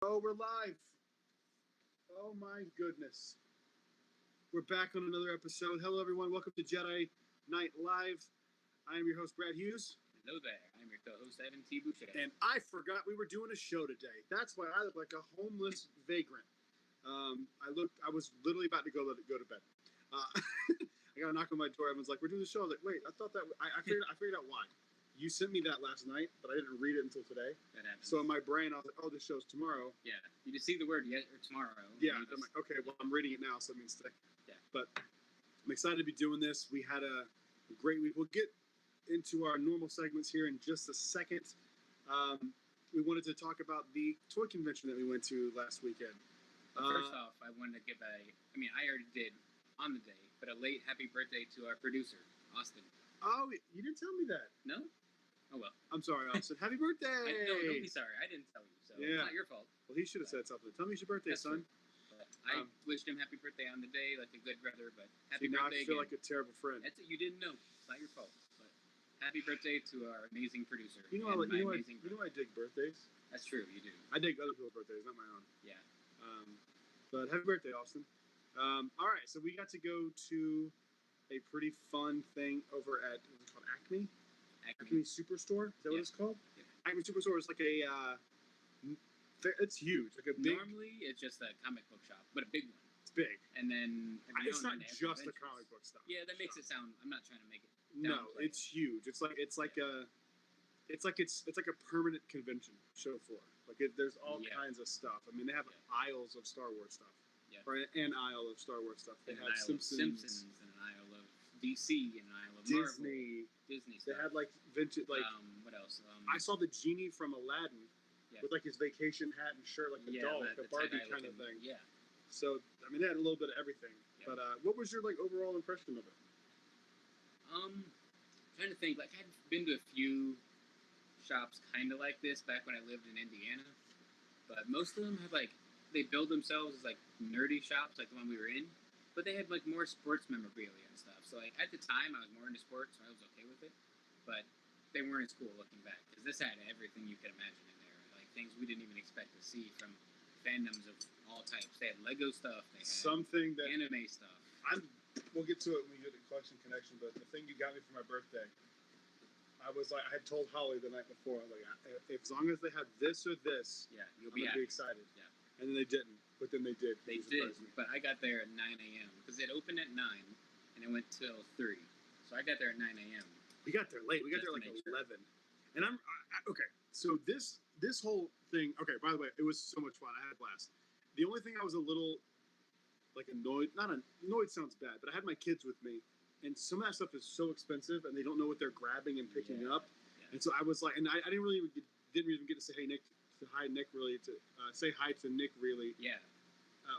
Oh, we're live. Oh my goodness. We're back on another episode. Hello everyone. Welcome to Jedi Night Live. I am your host, Brad Hughes. Hello there. I'm your co-host, Evan T. Boucher. And I forgot we were doing a show today. That's why I look like a homeless vagrant. I was literally about to go to bed. I got a knock on my door. Everyone's like, we're doing the show. I was like, wait, I thought that... I figured out why. You sent me that last night, but I didn't read it until today. That happens. So in my brain, I was like, oh, this show's tomorrow. Yeah. You just see the word yet or tomorrow. Yeah. I'm like, okay, well, I'm reading it now, so it means today. Yeah. But I'm excited to be doing this. We had a great week. We'll get into our normal segments here in just a second. We wanted to talk about the toy convention that we went to last weekend. First off, I wanted to give I already did on the day, but a late happy birthday to our producer, Austin. Oh, you didn't tell me that. No? Oh, well. I'm sorry, Austin. Happy birthday! No, don't be sorry. I didn't tell you, so it's not your fault. Well, he should have said something. Tell me it's your birthday, son. But I wished him happy birthday on the day, like a good brother, but happy birthday I feel like a terrible friend. That's it. You didn't know. It's not your fault. But happy birthday to our amazing producer. You know I dig birthdays. That's true, you do. I dig other people's birthdays, not my own. Yeah. But happy birthday, Austin. All right, so we got to go to a pretty fun thing over at, what's it called, Acme Superstore. Is that what it's called? Yeah. Acme Superstore is like a, it's huge. Like a big. Normally, it's just a comic book shop, but a big one. It's big. And then it's not just the comic book stuff. Yeah, that makes it sound. I'm not trying to make it. No, it's huge. It's like a permanent convention show floor. Like there's all kinds of stuff. I mean, they have aisles of Star Wars stuff. Yeah. Or an aisle of Star Wars stuff. They have Simpsons and an aisle of DC and an aisle of Disney. Marvel. Disney stuff. They had like vintage, like what else? I saw the genie from Aladdin with like his vacation hat and shirt, like the doll, like a Barbie kind of thing. Yeah. So I mean, they had a little bit of everything. Yeah. But what was your like overall impression of it? Trying to think. Like I'd been to a few shops kind of like this back when I lived in Indiana, but most of them have like. They build themselves as like nerdy shops, like the one we were in, but they had like more sports memorabilia and stuff. So like at the time, I was more into sports, so I was okay with it. But they weren't as cool looking back because this had everything you could imagine in there, like things we didn't even expect to see from fandoms of all types. They had Lego stuff, they had something that anime stuff. We'll get to it when we get to Collection Connection. But the thing you got me for my birthday, I was like, I had told Holly the night before, I was like, if, as long as they have this or this, you'll be excited. Yeah. And then they didn't, but then they did. They did, but I got there at 9 a.m. because it opened at 9 and it went till 3. So I got there at 9 a.m. We got there late. We got there like 11. And okay. So this whole thing. Okay. By the way, it was so much fun. I had a blast. The only thing I was a little like annoyed. Not annoyed sounds bad, but I had my kids with me, and some of that stuff is so expensive, and they don't know what they're grabbing and picking up. Yeah. And so I was like, and I didn't even get to say, hey Nick. Say hi to Nick really,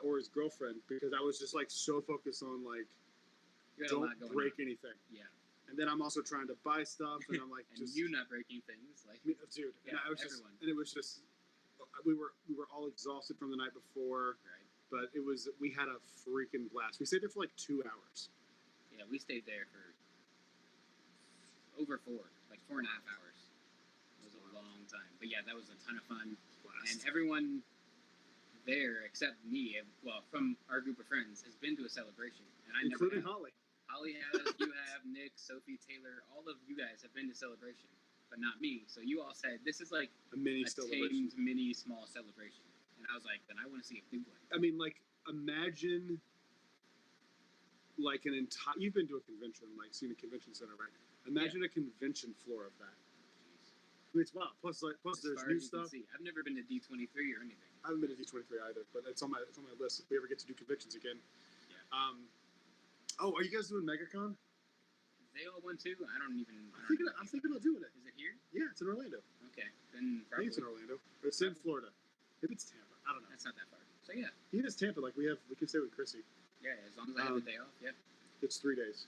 or his girlfriend, because I was just like so focused on like don't break anything. Yeah, and then I'm also trying to buy stuff, and I'm like, and you not breaking things, like dude. Yeah, and it was just we were all exhausted from the night before, right? But we had a freaking blast. We stayed there for like 2 hours. Yeah, we stayed there for over 4.5 hours. It was a long time. But yeah, that was a ton of fun. Blast. And everyone there, except me, well, from our group of friends, has been to a celebration. And I including never have. Holly. Holly has, you have, Nick, Sophie, Taylor, all of you guys have been to celebration, but not me. So you all said, this is like a mini celebration. Tamed, mini, small celebration. And I was like, then I want to see a big one. I mean, like, imagine like an entire... You've been to a convention, like seen a convention center, right? Imagine a convention floor of that. It's wow. Plus there's new stuff. I've never been to D23 or anything. I haven't been to D23 either, but it's on my list if we ever get to do conventions again. Yeah. Are you guys doing MegaCon? They all went to? I'm thinking about doing it. Is it here? Yeah, it's in Orlando. Okay, then probably. I think it's in Orlando. It's in Florida. Maybe it's Tampa. I don't know. That's not that far. So yeah. It is Tampa. Like we can stay with Chrissy. Yeah, as long as I have the day off. Yeah. It's 3 days.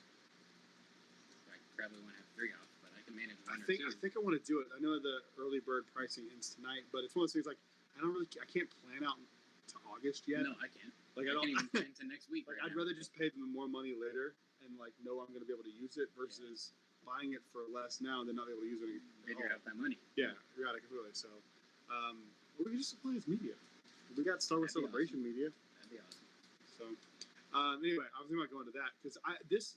I probably want to have 3 off. I can manage one I think I want to do it. I know the early bird pricing ends tonight, but it's one of those things like I can't plan out to August yet. No, I can't. Like I can't even plan to next week. Like I'd rather just pay them more money later and like know I'm going to be able to use it versus buying it for less now and then not be able to use it. Figure out that money. Yeah, completely. So, we can just supply his media. We got Star Wars That'd be Celebration awesome. media. That'd be awesome. So, anyway, I was thinking about going to that because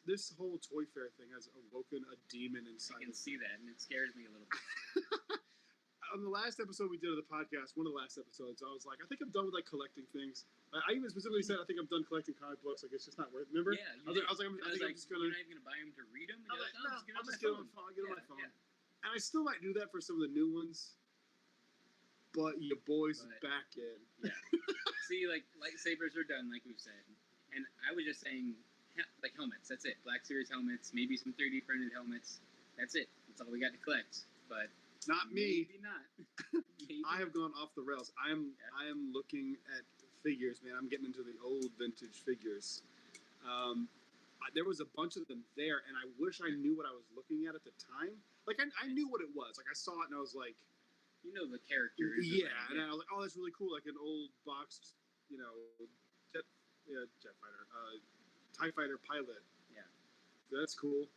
this whole toy fair thing has awoken a demon inside. I can see that, and it scares me a little bit. On the last episode we did of the podcast, one of the last episodes, I was like, I think I'm done with like collecting things. I even specifically said, I think I'm done collecting comic books. Like, it's just not worth it. Remember? Yeah. I was like, I'm just gonna. You're not even gonna buy them to read them. I'm like, no, I'll just get on my phone. Get on my phone. Yeah. And I still might do that for some of the new ones. But your boys back in. Yeah. See, like lightsabers are done, like we've said, and I was just saying, like helmets. That's it. Black Series helmets, maybe some 3D printed helmets. That's it. That's all we got to collect. But not me. Maybe not. Maybe I have gone off the rails. I am looking at figures, man. I'm getting into the old vintage figures. There was a bunch of them there, and I wish I knew what I was looking at the time. Like I knew what it was. Like I saw it, and I was like, you know the characters. Yeah, and I was like, oh, that's really cool. Like an old boxed, jet fighter, TIE fighter pilot. Yeah, so that's cool.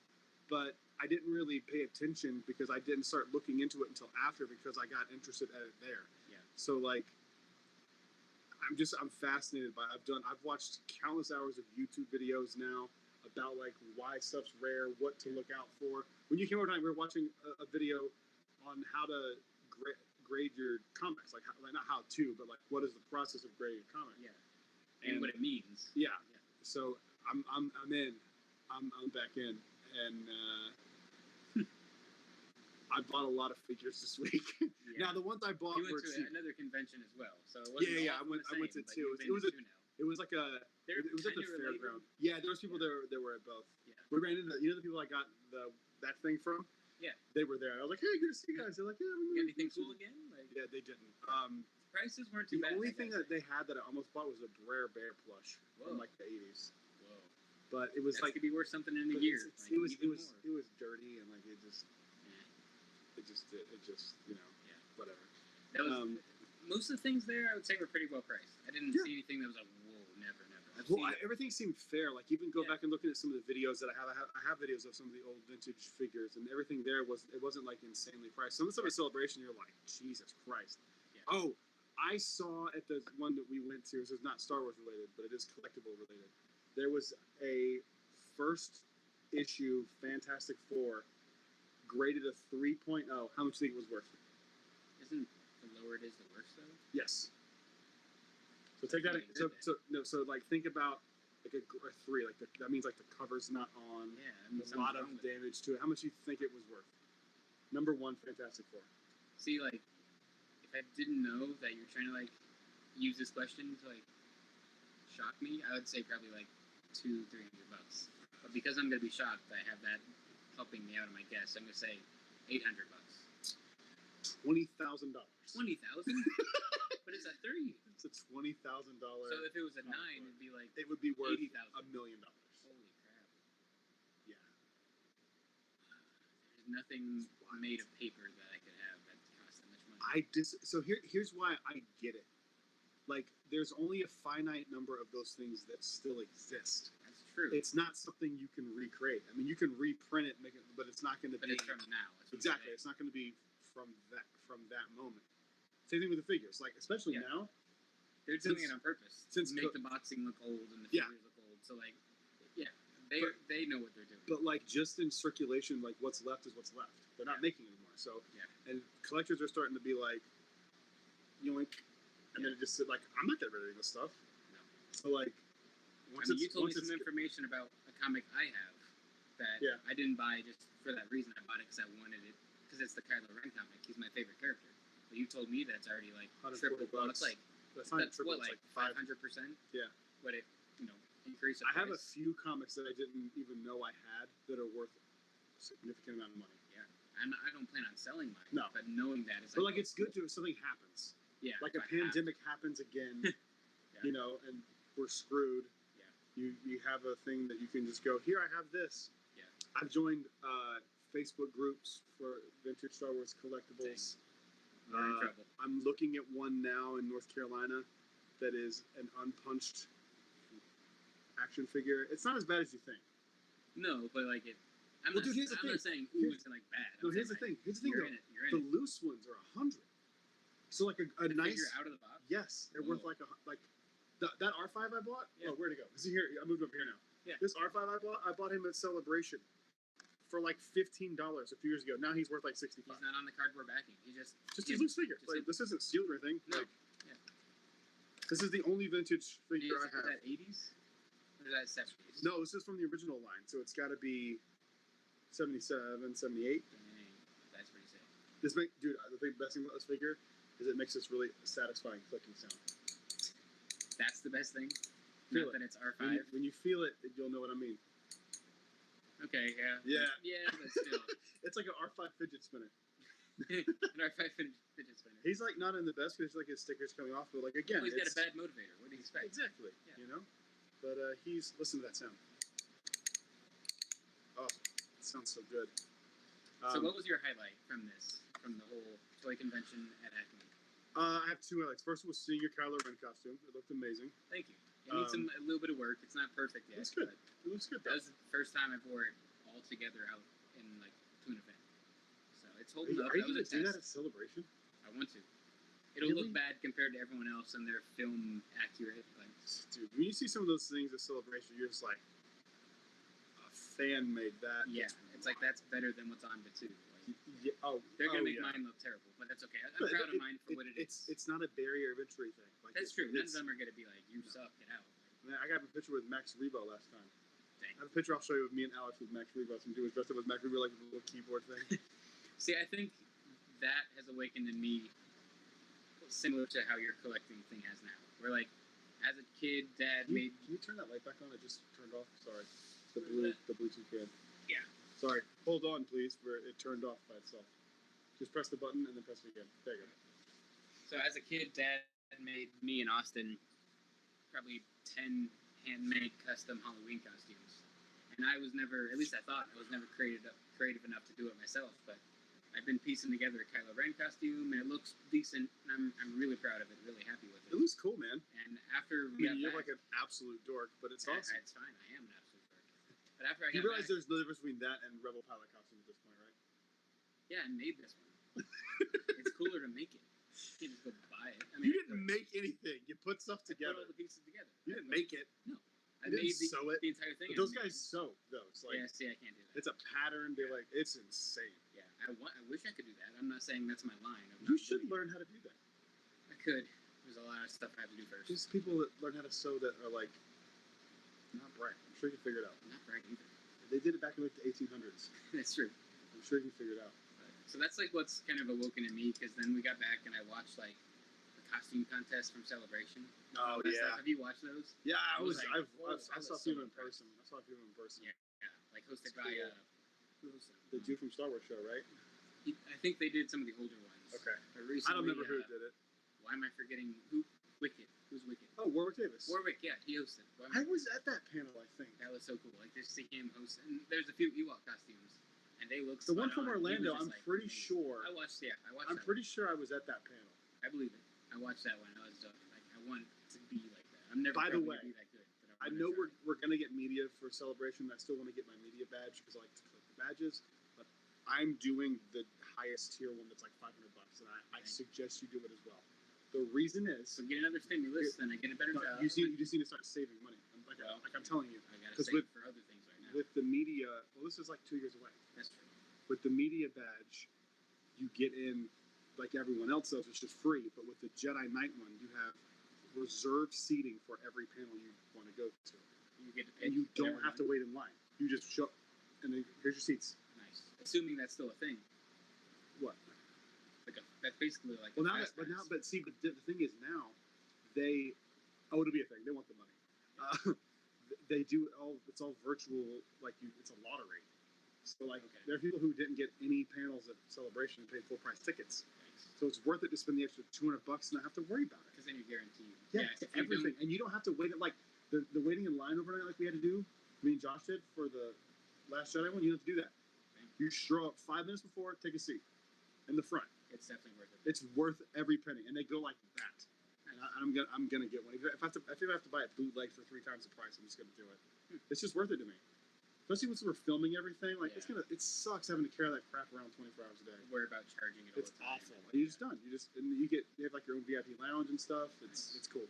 But I didn't really pay attention because I didn't start looking into it until after because I got interested at it there. Yeah. So like, I'm fascinated by. I've watched countless hours of YouTube videos now about like why stuff's rare, what to look out for. When you came over tonight, we were watching a video on how to grade your comics, like not how to, but like what is the process of grading a comic? Yeah, and what it means. Yeah. So I'm in. I'm back in, and I bought a lot of figures this week. Now the ones I bought were to another convention as well, so it wasn't I went to two. It was like it was at the fairground. Yeah, there was people there were at both. Yeah, we ran into the people I got that thing from. Yeah, they were there. I was like, "Hey, good to see you guys." They're like, "Yeah, we got anything cool again?" Like, yeah, they didn't. Prices weren't too bad. The only thing that they had that I almost bought was a Brer Bear plush from like the 80s. Whoa! But it was that could be worth something in a year. It was dirty and like it just whatever. That was most of the things there. I would say were pretty well priced. I didn't see anything that was like, whoa, never. Everything seemed fair. Like even go back and looking at some of the videos that I have videos of some of the old vintage figures, and everything there wasn't like insanely priced. Some of the stuff at Celebration, you're like, Jesus Christ. Yeah. Oh, I saw at the one that we went to. This is not Star Wars related, but it is collectible related. There was a first issue Fantastic Four graded a 3.0. How much do you think it was worth? Isn't the lower it is, the worse though? Yes. So take that. So like think about like a 3. Like that means like the cover's not on. Yeah, a lot of damage to it. How much do you think it was worth? Number 1, Fantastic Four. See, like if I didn't know that you're trying to like use this question to like shock me, I would say probably like $200-300. But because I'm gonna be shocked, I have that helping me out of my guess. I'm gonna say $800. $20,000. 20,000? But it's a 3. It's a $20,000. So if it was a 9, it'd be like it would be worth $80,000. $1 million. Holy crap! Yeah. There's nothing made of paper that I could have that costs that much money. So here's why I get it. Like there's only a finite number of those things that still exist. That's true. It's not something you can recreate. I mean, you can reprint it, but it's not going to be. But it's from now. Exactly. It's not going to be from that moment. Same thing with the figures. Like especially now. They're doing it on purpose to make the boxing look old and the figures look old. So like, they know what they're doing. But like just in circulation, like what's left is what's left. They're not making anymore. So and collectors are starting to be like, yoink, and then it just like I'm not getting rid of this stuff. No. So like, you told me some information about a comic I have that I didn't buy just for that reason. I bought it because I wanted it because it's the Kylo Ren comic. He's my favorite character. But you told me that's already like triple. Well, it's like. That's what, like 500%? Yeah. What it, increase. I have a few comics that I didn't even know I had that are worth a significant amount of money. Yeah. And I don't plan on selling mine. No. But knowing that is like. But like, it's good if something happens. Yeah. Like a pandemic happens again, and we're screwed. Yeah. You have a thing that you can just go, here, I have this. Yeah. I've joined Facebook groups for vintage Star Wars collectibles. We're in trouble. I'm looking at one now in North Carolina that is an unpunched action figure. It's not as bad as you think. No, but like it. I'm not saying it's like bad. No, here's the thing. Here's the thing. The loose ones are $100. So like a nice figure out of the box. Yes, they're worth like that R5 I bought. Yeah. Oh, where'd it go? Is he here? I moved over here now. Yeah. This R5 I bought him at Celebration for like $15 a few years ago. Now he's worth like 65. He's not on the cardboard backing. He just a loose figure. Like, this isn't sealed or anything. No. Like, this is the only vintage figure I have. Is that 80s? Or is that 70s? No, this is from the original line, so it's got to be 77, 78. Dang, that's pretty sick. Dude, the best thing about this figure is it makes this really satisfying clicking sound. That's the best thing? Feel Not that it's R5? When you feel it, you'll know what I mean. Okay, yeah. Yeah. Yeah, but still. It's like an R5 fidget spinner. An R5 fidget spinner. He's like not in the best because like his stickers coming off, but like again, he's got a bad motivator. What do you expect? Exactly. Yeah. You know, but listen to that sound. Oh, it sounds so good. So what was your highlight from the whole toy convention at Acme? I have two highlights. First was seeing your Kylo Ren costume. It looked amazing. Thank you. It needs a little bit of work. It's not perfect yet. It's good. It looks good. That was the first time I wore it all together out in like to an event. So it's holding up. Are you going to do that at Celebration? I want to. It'll Really? look bad compared to everyone else, and they're film accurate. Like, dude, when you see some of those things at Celebration, you're just like, a fan made that. yeah, it's like that's better than what's on Batu. Yeah, They're gonna make mine look terrible, but that's okay. I'm proud of mine for what it is. It's not a barrier of entry thing. Like, That's true. None of them are gonna be like, "You suck, get out." Man, I got a picture with Max Rebo last time. Dang. I have a picture I'll show you of me and Alex with Max Rebo. Some dude was dressed up with Max Rebo, like with a little keyboard thing. See, I think that has awakened in me similar to how your collecting thing has now. Where like, as a kid, Dad made. Can you turn that light back on? It just turned off. Sorry, the Bluetooth can. Yeah. Sorry. Hold on, please. Where it turned off by itself. Just press the button and then press it again. There you go. So as a kid, Dad made me and Austin probably 10 handmade custom Halloween costumes, and I was never, at least I thought, I was never creative enough to do it myself. But I've been piecing together a Kylo Ren costume, and it looks decent. And I'm really proud of it. Really happy with it. It looks cool, man. And after you're like an absolute dork, but it's awesome. It's fine. I am an absolute dork. But after I You got realize back, there's no difference between that and Rebel Pilot costume at this point, right? yeah, I made this one. It's cooler to make it. You can't just go buy it. I You mean, didn't make anything. You put stuff I put together. all the pieces together. You didn't make it. No. I You made didn't sew it. the entire thing. But those guys sew those. Like, yeah, see, I can't do that. it's a pattern. They're like, it's insane. Yeah, I wish I could do that. I'm not saying that's my line. You should learn how to do that. I could. There's a lot of stuff I have to do first. There's people that learn how to sew that are like, not bright. I'm sure you can figure it out. Not right either. They did it back in like the 1800s. That's true. I'm sure you can figure it out. So that's like what's kind of awoken in me, because then we got back and I watched like the costume contest from Celebration. Oh, That yeah. stuff. Have you watched those? Yeah, I I saw was people so in person. I saw people in person. Yeah, like hosted That's by cool. who was it? The dude from Star Wars show, right? I think they did some of the older ones. Okay. But recently, I don't remember who did it. Why am I forgetting who? Wicked. Who's Wicked? Oh, Warwick Davis. Warwick. Yeah, he hosted. I was at that panel, I think. That was so cool. Like just to see him host, and there's a few Ewok costumes, and they look. The one spot from on. He Orlando, was just, I'm like, pretty amazing. sure. I watched. Yeah, I watched. I'm pretty sure I was at that panel. I believe it. I watched that one. I was like, I want to be like that. I'm never. By the probably way, be that good. But I know we're gonna get media for Celebration. I still want to get my media badge because I like to collect the badges. But I'm doing the highest tier one that's like $500, and I suggest you do it as well. The reason is, So get another stimulus, then I get a better job. you just need to start saving money. Like I'm telling you, I gotta 'cause save for other things right now. with the media, well, this is like 2 years away. That's true. With the media badge, you get in like everyone else does. It's just free. But with the Jedi Night one, you have reserved seating for every panel you want to go to. You get to pick. And you don't whatever have to one. wait in line. You just show, and then here's your seats. Nice. Assuming that's still a thing. What? That's basically like. Well, a now, fast but pass. the thing is now, it'll be a thing. They want the money. They do it all. It's all virtual. It's a lottery. So there are people who didn't get any panels at Celebration and paid full price tickets. Thanks. So it's worth it to spend the extra $200 and not have to worry about it. Because then you're guaranteed. Yeah, if you everything, don't- and you don't have to wait. Like the waiting in line overnight, like we had to do. Me and Josh did for the Last Jedi one. You don't have to do that. Okay. You show up 5 minutes before, take a seat in the front. It's definitely worth it. It's worth every penny, and they go like that. And I'm gonna get one. If I have to buy it bootleg for 3 times the price, I'm just gonna do it. It's just worth it to me. especially once we're filming everything. Like Yeah. it sucks having to carry that crap around 24 hours a day. Worry about charging it all It's the time. awful. You're just done. And you have like your own VIP lounge and stuff. It's cool.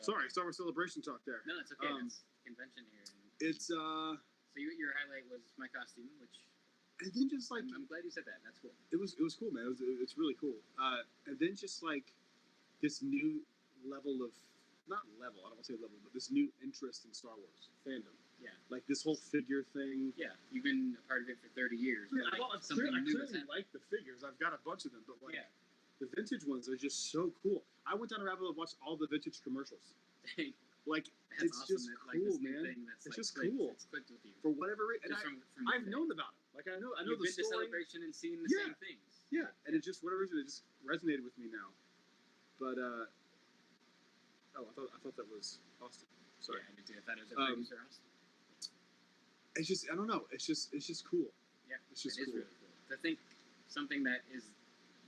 So, Sorry, Star Wars Celebration talk there. No, it's okay. It's convention here. It's So your highlight was my costume, which and then just like I'm glad you said that. That's cool. it was cool, man. It's really cool. And then just like this new level of I don't want to say level, but this new interest in Star Wars fandom. Yeah. Like this whole figure thing. Yeah, you've been a part of it for 30 years. Yeah, Like, I something new clearly like the figures. I've got a bunch of them, but like Yeah. the vintage ones are just so cool. I went down a rabbit hole and watched all the vintage commercials. Like That's it's awesome. just that, cool, this new man. thing that's It's like just clicked, cool. It's clicked with you. For whatever reason, Just from I've today. known about it. Like I know You've the been to story. Celebration and seen the Yeah. same things. Yeah, and it just whatever reason it just resonated with me now. But I thought that was Austin. Sorry. Yeah, I did too. I thought it was a producer Austin. It's just I don't know. It's just cool. Yeah, it's just it is cool. really cool. I think something that is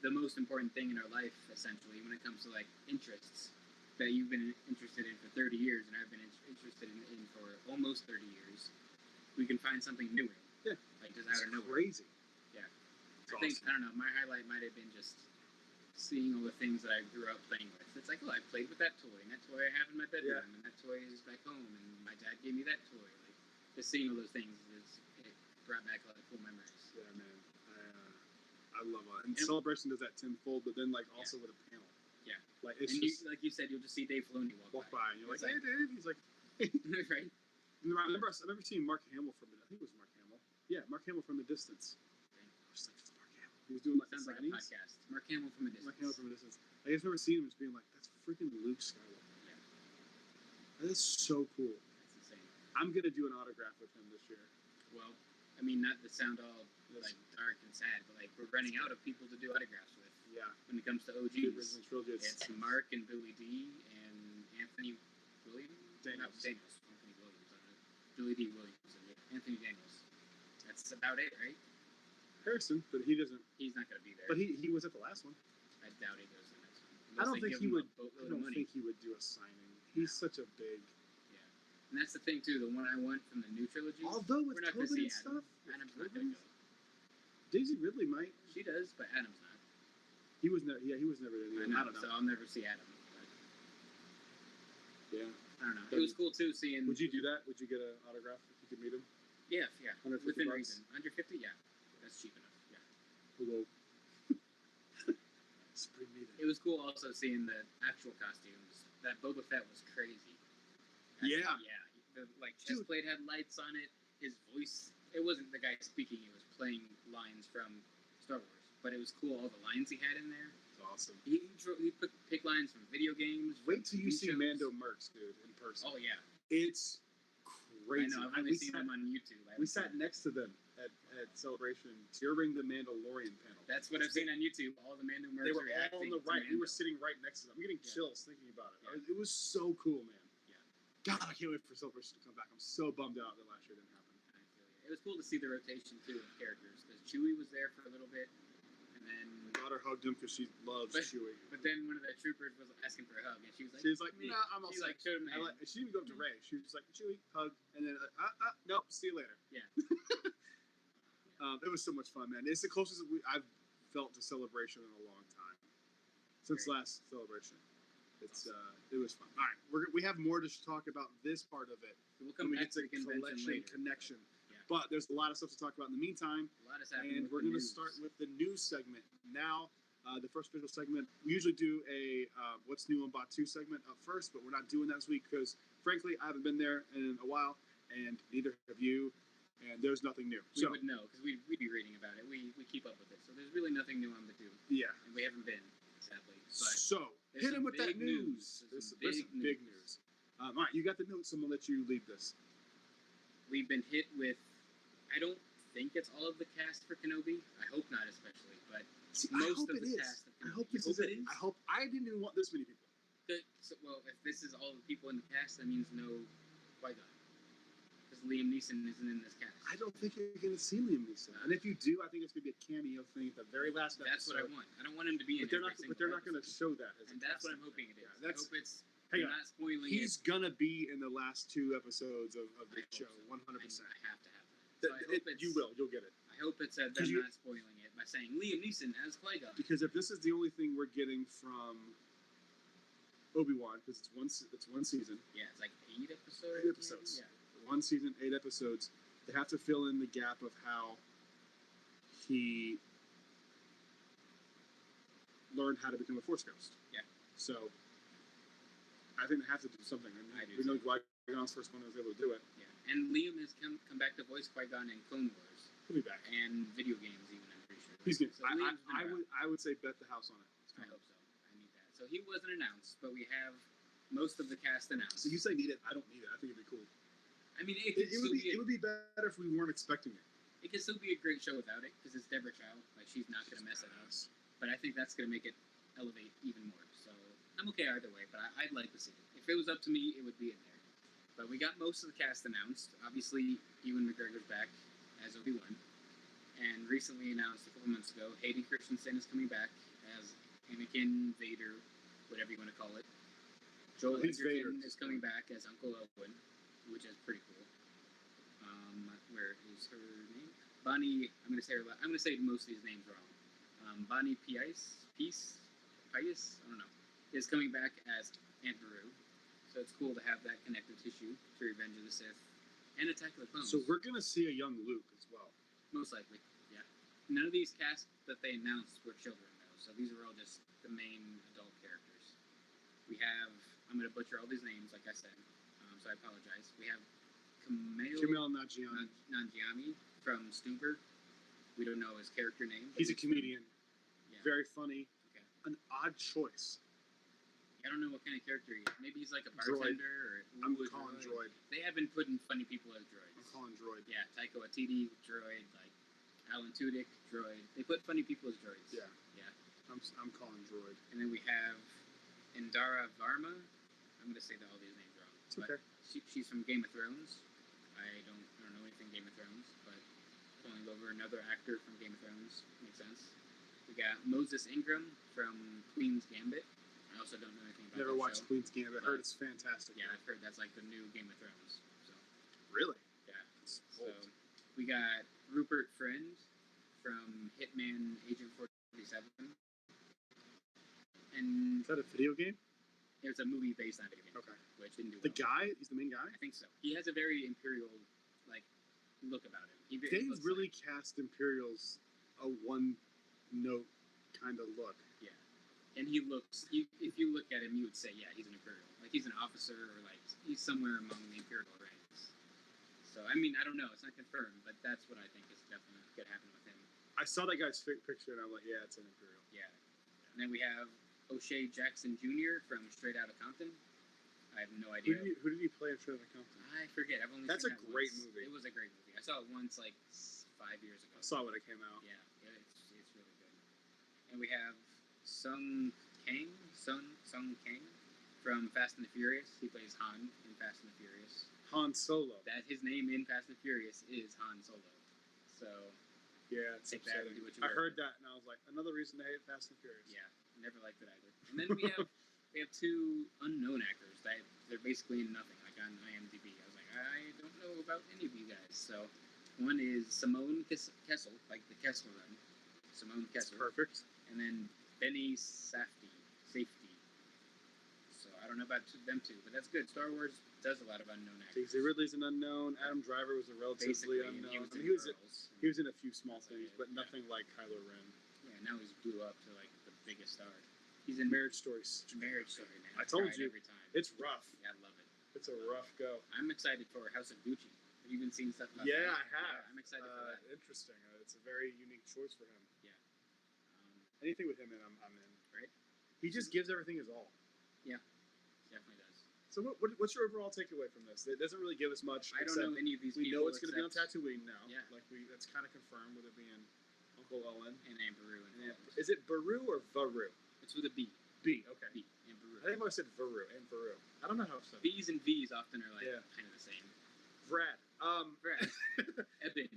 the most important thing in our life, essentially, when it comes to like interests that you've been interested in for 30 years, and I've been interested in for almost 30 years. We can find something new in. Yeah, like just out of nowhere. Crazy. Yeah, It's I think awesome. I don't know. My highlight might have been just seeing all the things that I grew up playing with. It's like, oh, I played with that toy, and that toy I have in my bedroom, and that toy is back home, and my dad gave me that toy. Like, just seeing all those things it brought back a lot of cool memories. Yeah, man. I love it. And Celebration does that tenfold, but then like also with a panel. Yeah. Like it's and just like you said, you'll just see Dave Filoni walk by, and you're like, It's hey, Dave. He's like, right? I remember seeing Mark Hamill from it. I think it was Mark Hamill. Yeah, Mark Hamill from the distance. I was like, it's Mark Hamill. He was doing like Sounds the like a signings. podcast. Mark Hamill from a distance. Mark Hamill from a distance. I just remember seeing him just being like, that's freaking Luke Skywalker. Yeah. That is so cool. That's insane. I'm gonna do an autograph with him this year. Well, I mean, not to sound all Yes. like dark and sad, but like we're running out of people to do autographs with. Yeah. When it comes to The OGs, original trilogy. it's Mark and Billy D and Anthony Williams. Daniels. Not Daniels. Anthony Williams. I don't know. Billy D. Williams and Anthony Daniels. That's about it, right? Harrison, but he doesn't. He's not going to be there. But he was at the last one. I doubt he goes to the next one. I don't Unless they think give he him would. a boatload I of don't money. think he would do a signing. He's such a big. Yeah, and that's the thing too. The one I want from the new trilogy. Although with we're not going to COVID see and stuff, Adam's not going to go. Daisy Ridley might. She does, but Adam's not. He was never. Yeah, he was never there. I don't know. So I'll never see Adam. But Yeah. I don't know. It was cool too seeing. Would you do that? Would you get an autograph if you could meet him? Yeah. 150 Within bucks? reason. 150, yeah. That's cheap enough. Yeah. Hello. Spring meeting. It was cool also seeing the actual costumes. That Boba Fett was crazy. Yeah. Yeah. The chest plate had lights on it. His voice. It wasn't the guy speaking. He was playing lines from Star Wars. But it was cool. All the lines he had in there. It's awesome. He picked lines from video games. Wait till you see shows. Mando Mercs, dude, in person. Oh yeah. It's crazy. I know. I've only seen them on YouTube. We sat next to them at Celebration during the Mandalorian panel. That's what I've seen on YouTube. All the Mando Mercs They were reacting all on the to right. We Mando. were sitting right next to them. I'm getting Yeah. chills thinking about it. Yeah. It was so cool, man. Yeah. God, I can't wait for Celebration to come back. I'm so bummed out that last year didn't happen. I feel you. It was cool to see the rotation too of characters because Chewie was there for a little bit, and then My daughter hugged him because she loves Chewie. But then one of the troopers was asking for a hug, and she was like, She was like, "Me." "Nah, I'm all She set." showed him the hand. She didn't even go up to Ray. She was just like, Chewie, hug, and then nope, see you later. Yeah. It was so much fun, man. It's the closest I've felt to Celebration in a long time since Great. last Celebration. It's it was fun. All right, we have more to talk about this part of it. We'll When come we back get to to the convention collection later. connection. Yeah. But there's a lot of stuff to talk about in the meantime, A lot has happened. and with we're the going to news. start with the news segment now. The first official segment. We usually do a What's New on Batu segment up first, but we're not doing that this week because, frankly, I haven't been there in a while, and neither have you, and there's nothing new. We would know because we'd be reading about it. We keep up with it, so there's really nothing new on Batu, yeah. and we haven't been, sadly. But So there's hit him some with that big news. news. There's some big news. All right, you got the notes. I'm gonna let you lead this. we've been hit with. I don't think it's all of the cast for Kenobi. I hope not, especially, but See, most I hope of it the is. cast of I Kenobi. hope You this is hope it. it is? I hope. I didn't even want this many people. Well, if this is all the people in the cast, that means no Qui-Gon. Because Liam Neeson isn't in this cast. I don't think you're gonna see Liam Neeson, and if you do, I think it's gonna be a cameo thing at the very last episode. That's what I want. I don't want him to be in But they're every not. single But they're not gonna episode. show that. As And a that's what I'm casting hoping thing. it is. Yeah, I hope it's Hey, They're not spoiling he's it. gonna be in the last 2 episodes of I the hope show, so. 100%. I have to have that. So I hope it's, You will. You'll get it. I hope it's them not spoiling it by saying Liam Neeson as Qui-Gon. Because if this is the only thing we're getting from Obi-Wan, because it's one season. Yeah, it's like 8 episodes. 8 episodes. Yeah. 1 season, 8 episodes. They have to fill in the gap of how he learned how to become a Force ghost. Yeah. So I think they have to do something. We know Qui-Gon's first one was able to do it. Yeah. And Liam has come back to voice Qui-Gon in Clone Wars. He'll be back. And video games even, I'm pretty sure. He's good. So I would say bet the house on it. I hope so. I need that. So he wasn't announced, but we have most of the cast announced. So you say need it? I don't need it. I think it'd be cool. I mean, it would be better if we weren't expecting it. It could still be a great show without it, because it's Deborah Chow. Like, she's not going to mess it up. But I think that's going to make it elevate even more. So I'm okay either way, but I'd like to see it. If it was up to me, it would be in there. But we got most of the cast announced. Obviously, Ewan McGregor's back as Obi-Wan. And recently announced a couple months ago, Hayden Christensen is coming back as Anakin, Vader, whatever you want to call it. Joel Edgerton is coming back as Uncle Owen, which is pretty cool. Where is her name? Bonnie. I'm gonna say most of these names wrong. Bonnie Pies. I don't know. Is coming back as Aunt Beru. So it's cool to have that connective tissue to Revenge of the Sith and Attack of the Clones. So we're gonna see a young Luke as well. Most likely, yeah. None of these casts that they announced were children though, so these are all just the main adult characters. We have. I'm gonna butcher all these names, like I said. So I apologize. We have Kumail Nanjiani from Stuber. We don't know his character name. He's a comedian. Yeah. Very funny. Okay. An odd choice. I don't know what kind of character he is. Maybe he's like a bartender or I'm calling droid. They have been putting funny people as droids. I'm calling droid. Yeah, Taika Waititi, droid. Like Alan Tudyk, droid. They put funny people as droids. Yeah. Yeah. I'm calling droid. And then we have Indara Varma. I'm gonna say all these names wrong. It's okay. She's from Game of Thrones. I don't know anything Game of Thrones, but pulling over another actor from Game of Thrones makes sense. We got Moses Ingram from Queen's Gambit. I also don't know anything about Never that watched show. Queen's Gambit. Heard it's fantastic. Yeah, I've heard that's like the new Game of Thrones. So really? Yeah. So we got Rupert Friend from Hitman Agent 47. And is that a video game? It's a movie based on a video game. Okay. Which didn't do the guy? He's the main guy? I think so. He has a very Imperial like look about him. They really cast Imperials a one-note kind of look. Yeah. And he looks. If you look at him, you would say, yeah, he's an Imperial. Like he's an officer, or like he's somewhere among the Imperial ranks. So I mean, I don't know. It's not confirmed, but that's what I think is definitely could happen with him. I saw that guy's picture, and I'm like, yeah, it's an Imperial. Yeah. And then we have O'Shea Jackson Jr. from Straight Outta Compton. I have no idea. Who did he play in Straight Outta Compton? I forget. I've only That's seen a great once. movie. It was a great movie. I saw it once, like 5 years ago. I saw when it came out. Yeah, it's really good. And we have Sung Kang from Fast and the Furious. He plays Han in Fast and the Furious. Han Solo. That his name in Fast and the Furious is Han Solo. So yeah, it's take that and do what you I heard that and I was like, another reason to hate Fast and the Furious. Yeah, never liked it either. And then we have two unknown actors that they're basically in nothing, like on IMDb. I was like, I don't know about any of you guys. So one is Simone Kessel, like the Kessel Run. Simone Kessel. That's perfect. And then Benny Safdie. So I don't know about them two, but that's good. Star Wars does a lot of unknown actors. Daisy Ridley's an unknown. Adam Driver was a relatively unknown. He was in a few small things, but nothing like Kylo Ren. Yeah, now he's blew up to like the biggest star. He's in Marriage Story. Marriage Story, man. I told you, every time. It's rough. Yeah, I love it. It's a rough go. I'm excited for House of Gucci. Have you been seeing stuff about that? I have. Yeah, I'm excited for that. Interesting. It's a very unique choice for him. Yeah. Anything with him in, I'm in. Right? He just gives everything his all. Yeah, definitely does. So what's your overall takeaway from this? It doesn't really give us much. I don't know any of these people. We know it's going to be on Tatooine now. Yeah. That's kind of confirmed with it being Uncle Owen. And Aunt Beru. Is it Beru or Varu? It's with a B. B, okay. B, and Beru. I think I said Varu and Varu. I don't know how it's said. B's and V's often are like kind of the same. Brad. Brad. Evan.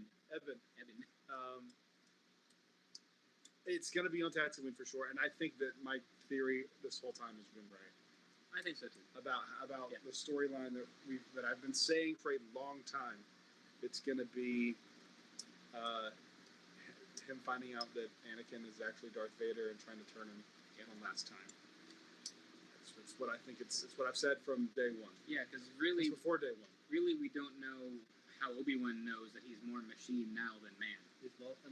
It's going to be on Tatooine for sure, and I think that my theory this whole time has been right. I think so too. About the storyline that I've been saying for a long time. It's going to be him finding out that Anakin is actually Darth Vader and trying to turn him one last time. That's what I think. It's what I've said from day one. Yeah, because really, before day one. Really, we don't know how Obi-Wan knows that he's more machine now than man.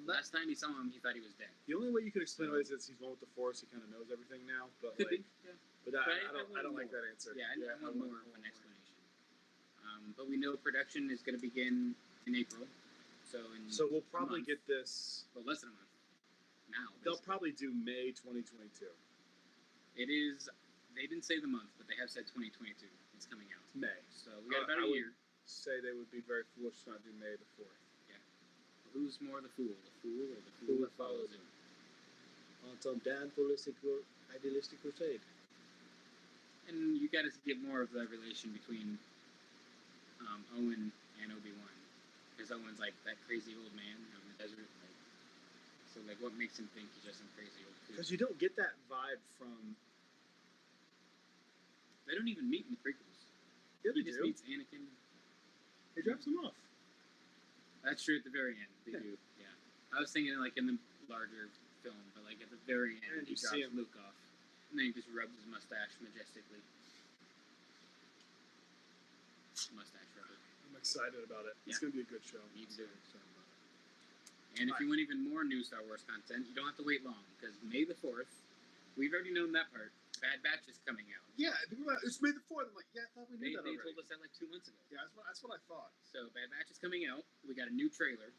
Last time he saw him, he thought he was dead. The only way you could explain it is that he's one with the Force. He kind of knows everything now. But could be. Yeah. But I don't like that answer. Yeah, I want more of an explanation. But we know production is going to begin in April. So we'll probably get this. Well, less than a month now. Basically. They'll probably do May 2022. It is. They didn't say the month, but they have said 2022. It's coming out. May. So we got about a year. Say they would be very foolish to not do May the 4th. Yeah. Who's more the fool or the fool that follows him? On some damn idealistic crusade. And you got to get more of the relation between Owen and Obi-Wan. Because Owen's like that crazy old man out in the desert. So what makes him think he's just some crazy old dude? Because you don't get that vibe from... They don't even meet in the prequels. Yeah, he just meets Anakin. He drops him off. That's true at the very end. They do, yeah. I was thinking in the larger film, but at the very end, he drops Luke off. And then he just rubs his mustache majestically. Mustache rubber. I'm excited about it. It's going to be a good show. Me too. And if you want even more new Star Wars content, you don't have to wait long, because May the 4th, we've already known that part. Bad Batch is coming out. Yeah, it's May the 4th. I'm like, I thought we knew that already. They told us that 2 months ago. Yeah, that's what I thought. So Bad Batch is coming out. We got a new trailer.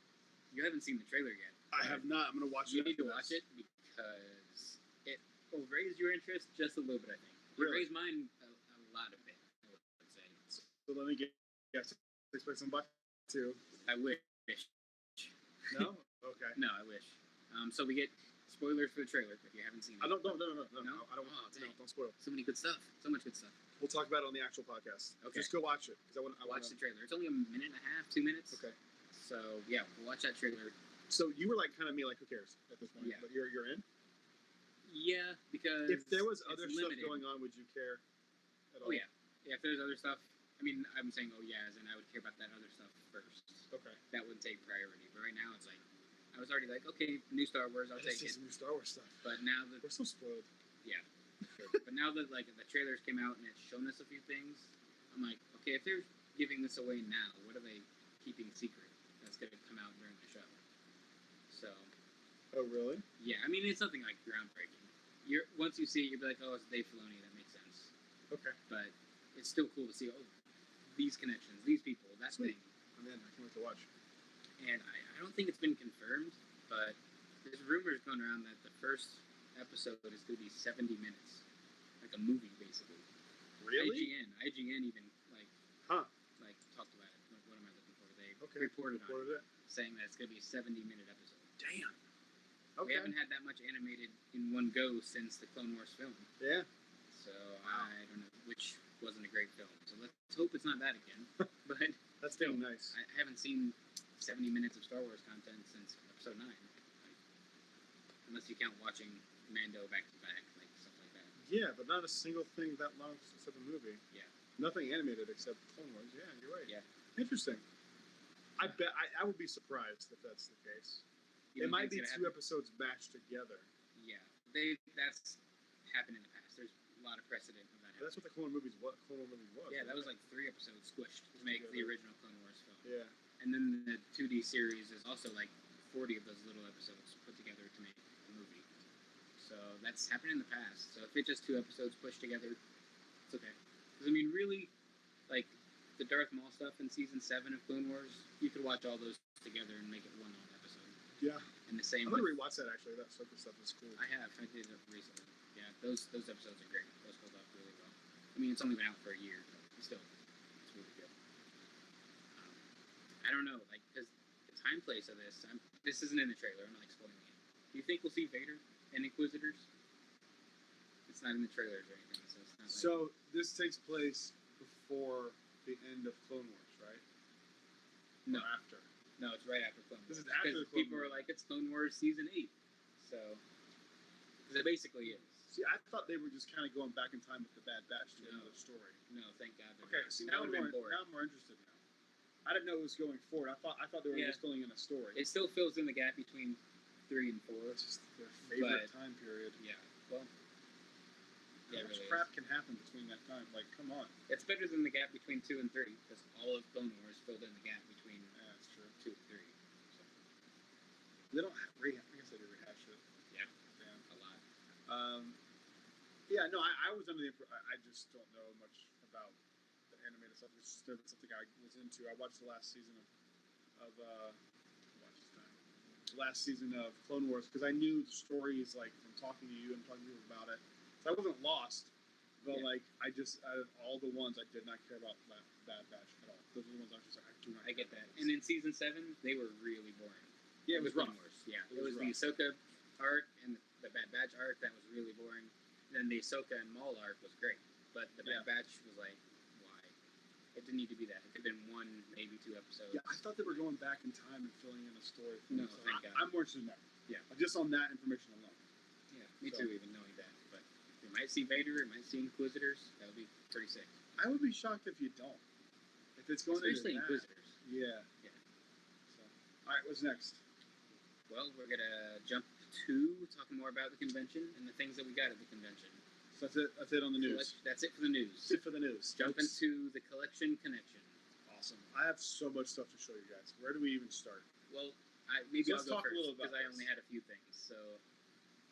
You haven't seen the trailer yet. I have not. I'm going to watch it. You need to watch it because it will raise your interest just a little bit, I think. Really? Raise mine a lot of it, I would say. So let me expect some Batch too. I wish. No? Okay. No, I wish. So we get spoilers for the trailer if you haven't seen it. No. No? I don't want to. No, don't spoil. So many good stuff. So much good stuff. We'll talk about it on the actual podcast. Okay. Just go watch it. I want to watch the trailer. It's only a minute and a half, 2 minutes. Okay. So, yeah, we'll watch that trailer. So you were kind of me, who cares at this point? Yeah. But you're in? Yeah, because if there was other stuff going on, would you care at all? Oh, yeah. Yeah, if there's other stuff. I mean, I'm saying, oh, yeah, as in I would care about that other stuff first. Okay. That would take priority. But right now, it's I was already okay, new Star Wars, I'll take it. New Star Wars stuff. But now that... We're so spoiled. Yeah. But now that, the trailers came out and it's shown us a few things, I'm like, okay, if they're giving this away now, what are they keeping secret that's going to come out during the show? So... Oh, really? Yeah, I mean, it's nothing groundbreaking. Once you see it, you'll be like, oh, it's Dave Filoni, that makes sense. Okay. But it's still cool to see, these connections, these people, that Sweet. thing. I'm in. I can't wait to watch. And I don't think it's been confirmed, but there's rumors going around that the first episode is going to be 70 minutes. Like a movie, basically. Really? IGN even, talked about it. What am I looking for? They reported on it, saying that it's going to be a 70-minute episode. Damn. Okay. We haven't had that much animated in one go since the Clone Wars film. Yeah. So, I don't know, which wasn't a great film. So let's hope it's not that again. But that's still nice. I haven't seen 70 minutes of Star Wars content since episode 9. Unless you count watching Mando back to back, stuff like that. Yeah, but not a single thing that long except a movie. Yeah. Nothing animated except Clone Wars. Yeah, you're right. Yeah. Interesting. I bet I would be surprised if that's the case. It might be 2 episodes matched together. Yeah. That's happened in the past. There's a lot of precedent of that. That's what the Clone Wars movie was. Yeah, that was 3 episodes squished to make the original Clone Wars film. Yeah. And then the 2D series is also 40 of those little episodes put together to make a movie. So that's happened in the past. So if it's just 2 episodes pushed together, it's okay. Because, I mean, really, the Darth Maul stuff in Season 7 of Clone Wars, you could watch all those together and make it one long episode. Yeah. And the same. I'm going to rewatch that, actually. That stuff is cool. I have. I did it recently. Yeah, those episodes are great. Those hold up really well. I mean, it's only been out for a year, but still, it's really good. I don't know, because the time place of this, this isn't in the trailer. I'm not spoiling it. Do you think we'll see Vader and Inquisitors? It's not in the trailers or anything, so it's not. So this takes place before the end of Clone Wars, right? No. Or after. No, it's right after Clone Wars. This is after the Clone people Wars. are like, it's Clone Wars Season 8. So, Because it basically is. See, I thought they were just kind of going back in time with the Bad Batch to another story. No, thank God. Okay, see, that now would have been boring. now I'm more interested now. I didn't know it was going forward. I thought they were just filling in a story. It still fills in the gap between 3 and 4. It's just their favorite time period. Yeah. Well. How much crap can happen between that time? Like, come on. It's better than the gap between 2 and 3 because all of Clone Wars filled in the gap between. Yeah, that's true. 2 and 3. So. They don't I guess they do rehash it. Yeah. A lot. Yeah, no, I was under the impression. I just don't know much about the animated stuff. It's just never something I was into. I watched the last season of last season of Clone Wars because I knew the stories like from talking to you and talking to people about it. So I wasn't lost, but like I just out of all the ones I did not care about Bad Batch at all. Those are the ones I was just like I do not. I get that. And in season 7, they were really boring. Yeah, it was rough. Wars. Yeah, it was the Ahsoka arc and the Bad Batch arc that was really boring. And then the Ahsoka and Maul arc was great, but the Bad Batch was like, why? It didn't need to be that. It could have been 1, maybe 2 episodes. Yeah, I thought they were going back in time and filling in a story. No, thank God. I'm more interested in that. Yeah, just on that information alone. Yeah, me too. Even knowing that, but we might see Vader. We might see Inquisitors. That would be pretty sick. I would be shocked if you don't. If it's going especially into Inquisitors. Yeah. So, all right, what's next? Well, we're gonna jump to talking more about the convention and the things that we got at the convention. So that's it on the news. That's it for the news. That's it for the news. Jump into the collection connection. Awesome. I have so much stuff to show you guys. Where do we even start? Well, I'll let's go talk first a little about because I only had a few things. So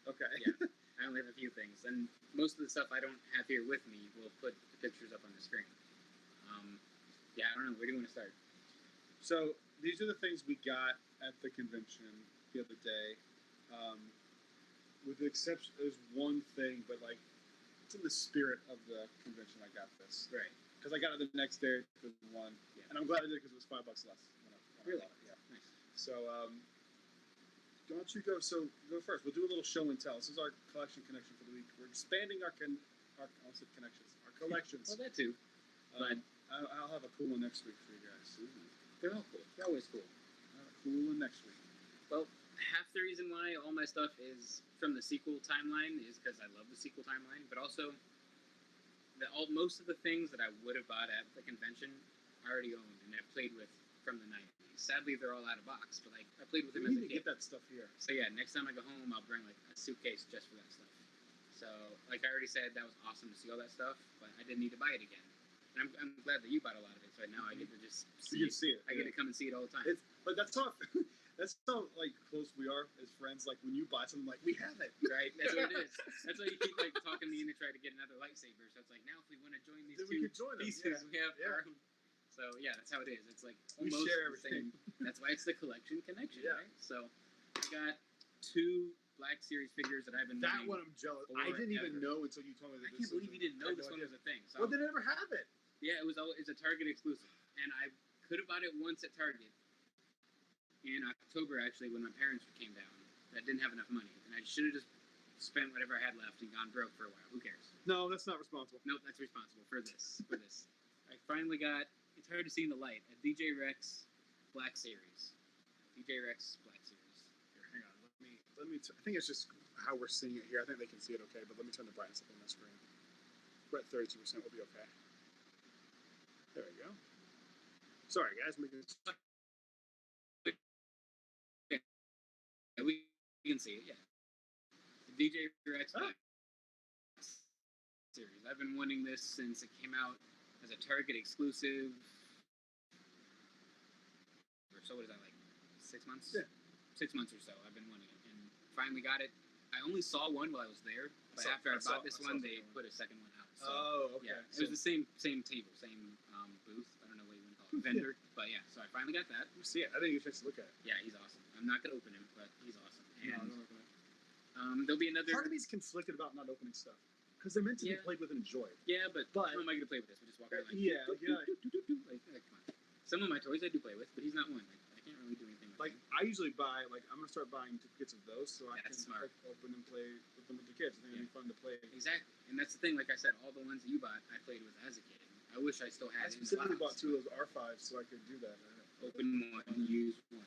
okay. Yeah, I only have a few things, and most of the stuff I don't have here with me. We'll put the pictures up on the screen. Yeah, I don't know. Where do you want to start? So these are the things we got at the convention the other day. With the exception, there's one thing, but like it's in the spirit of the convention. I got this Right because I got it the next day for the one, and I'm glad I did because it was $5 less. Really? Yeah. Nice. So why don't you go? So go first. We'll do a little show and tell. This is our collection connection for the week. We're expanding our collections. Well, that too. But I'll have a cool one next week for you guys. They're all cool. They're always cool. I'll have a cool one next week. Well, half the reason why all my stuff is from the sequel timeline is because I love the sequel timeline, but also most of the things that I would have bought at the convention I already owned and I've played with from the 90s. Sadly, they're all out of box, but like I played with them as a kid. We need to get that stuff here. So yeah, next time I go home, I'll bring like a suitcase just for that stuff. So like I already said, that was awesome to see all that stuff, but I didn't need to buy it again. And I'm glad that you bought a lot of it, so now I get to just see you can see it. I get to come and see it all the time. But that's how like close we are as friends. Like when you buy something, like we have it, right? That's what it is. That's why you keep like talking me into trying to get another lightsaber. So it's like now if we want to join these then two we can join pieces, them. we have our own. So yeah, that's how it is. It's like we almost share the same. That's why it's the collection connection, yeah. right? So we got 2 Black Series figures that I've been. That one I'm jealous. I didn't even know until you told me that. I can't believe you didn't know this one was a thing. So, well, they never have it. Yeah, it's a Target exclusive, and I could have bought it once at Target in October actually when my parents came down. I didn't have enough money, and I should have just spent whatever I had left and gone broke for a while. Who cares? No, that's not responsible. Nope, that's responsible for this. I finally got. It's hard to see in the light. A DJ Rex Black Series. DJ Rex Black Series. Here, hang on. Let me. I think it's just how we're seeing it here. I think they can see it okay, but let me turn the brightness up on my screen. We're at 32%. We'll be okay. There we go. Sorry, guys. Yeah, we can see it. Yeah. The DJ Rex Black Series. I've been wanting this since it came out as a Target exclusive. Or so what is that, like 6 months? Yeah. 6 months or so. I've been wanting it and finally got it. I only saw one while I was there, but after I bought this one, they put a second one out. So, okay. Yeah, it was the same table, same booth. I don't know what you want to call it, vendor. But yeah, so I finally got that. You see it. I didn't get a chance to look at it. Yeah, he's awesome. I'm not gonna open him, but he's awesome. And No, don't open it. there'll be another. Part of me's conflicted about not opening stuff because they're meant to be played with and enjoyed. Yeah, but how am I gonna play with this? We just walk around like some of my toys I do play with, but he's not one. Like, I can't really do anything with Like him. I usually buy, like I'm gonna start buying duplicates of those so I can smart. open and play with them with the kids. I think it'd be fun to play. Exactly, and that's the thing. Like I said, all the ones that you bought, I played with as a kid. I wish I still had. I specifically bought 2 of those R5s so I could do that. Open one, use one,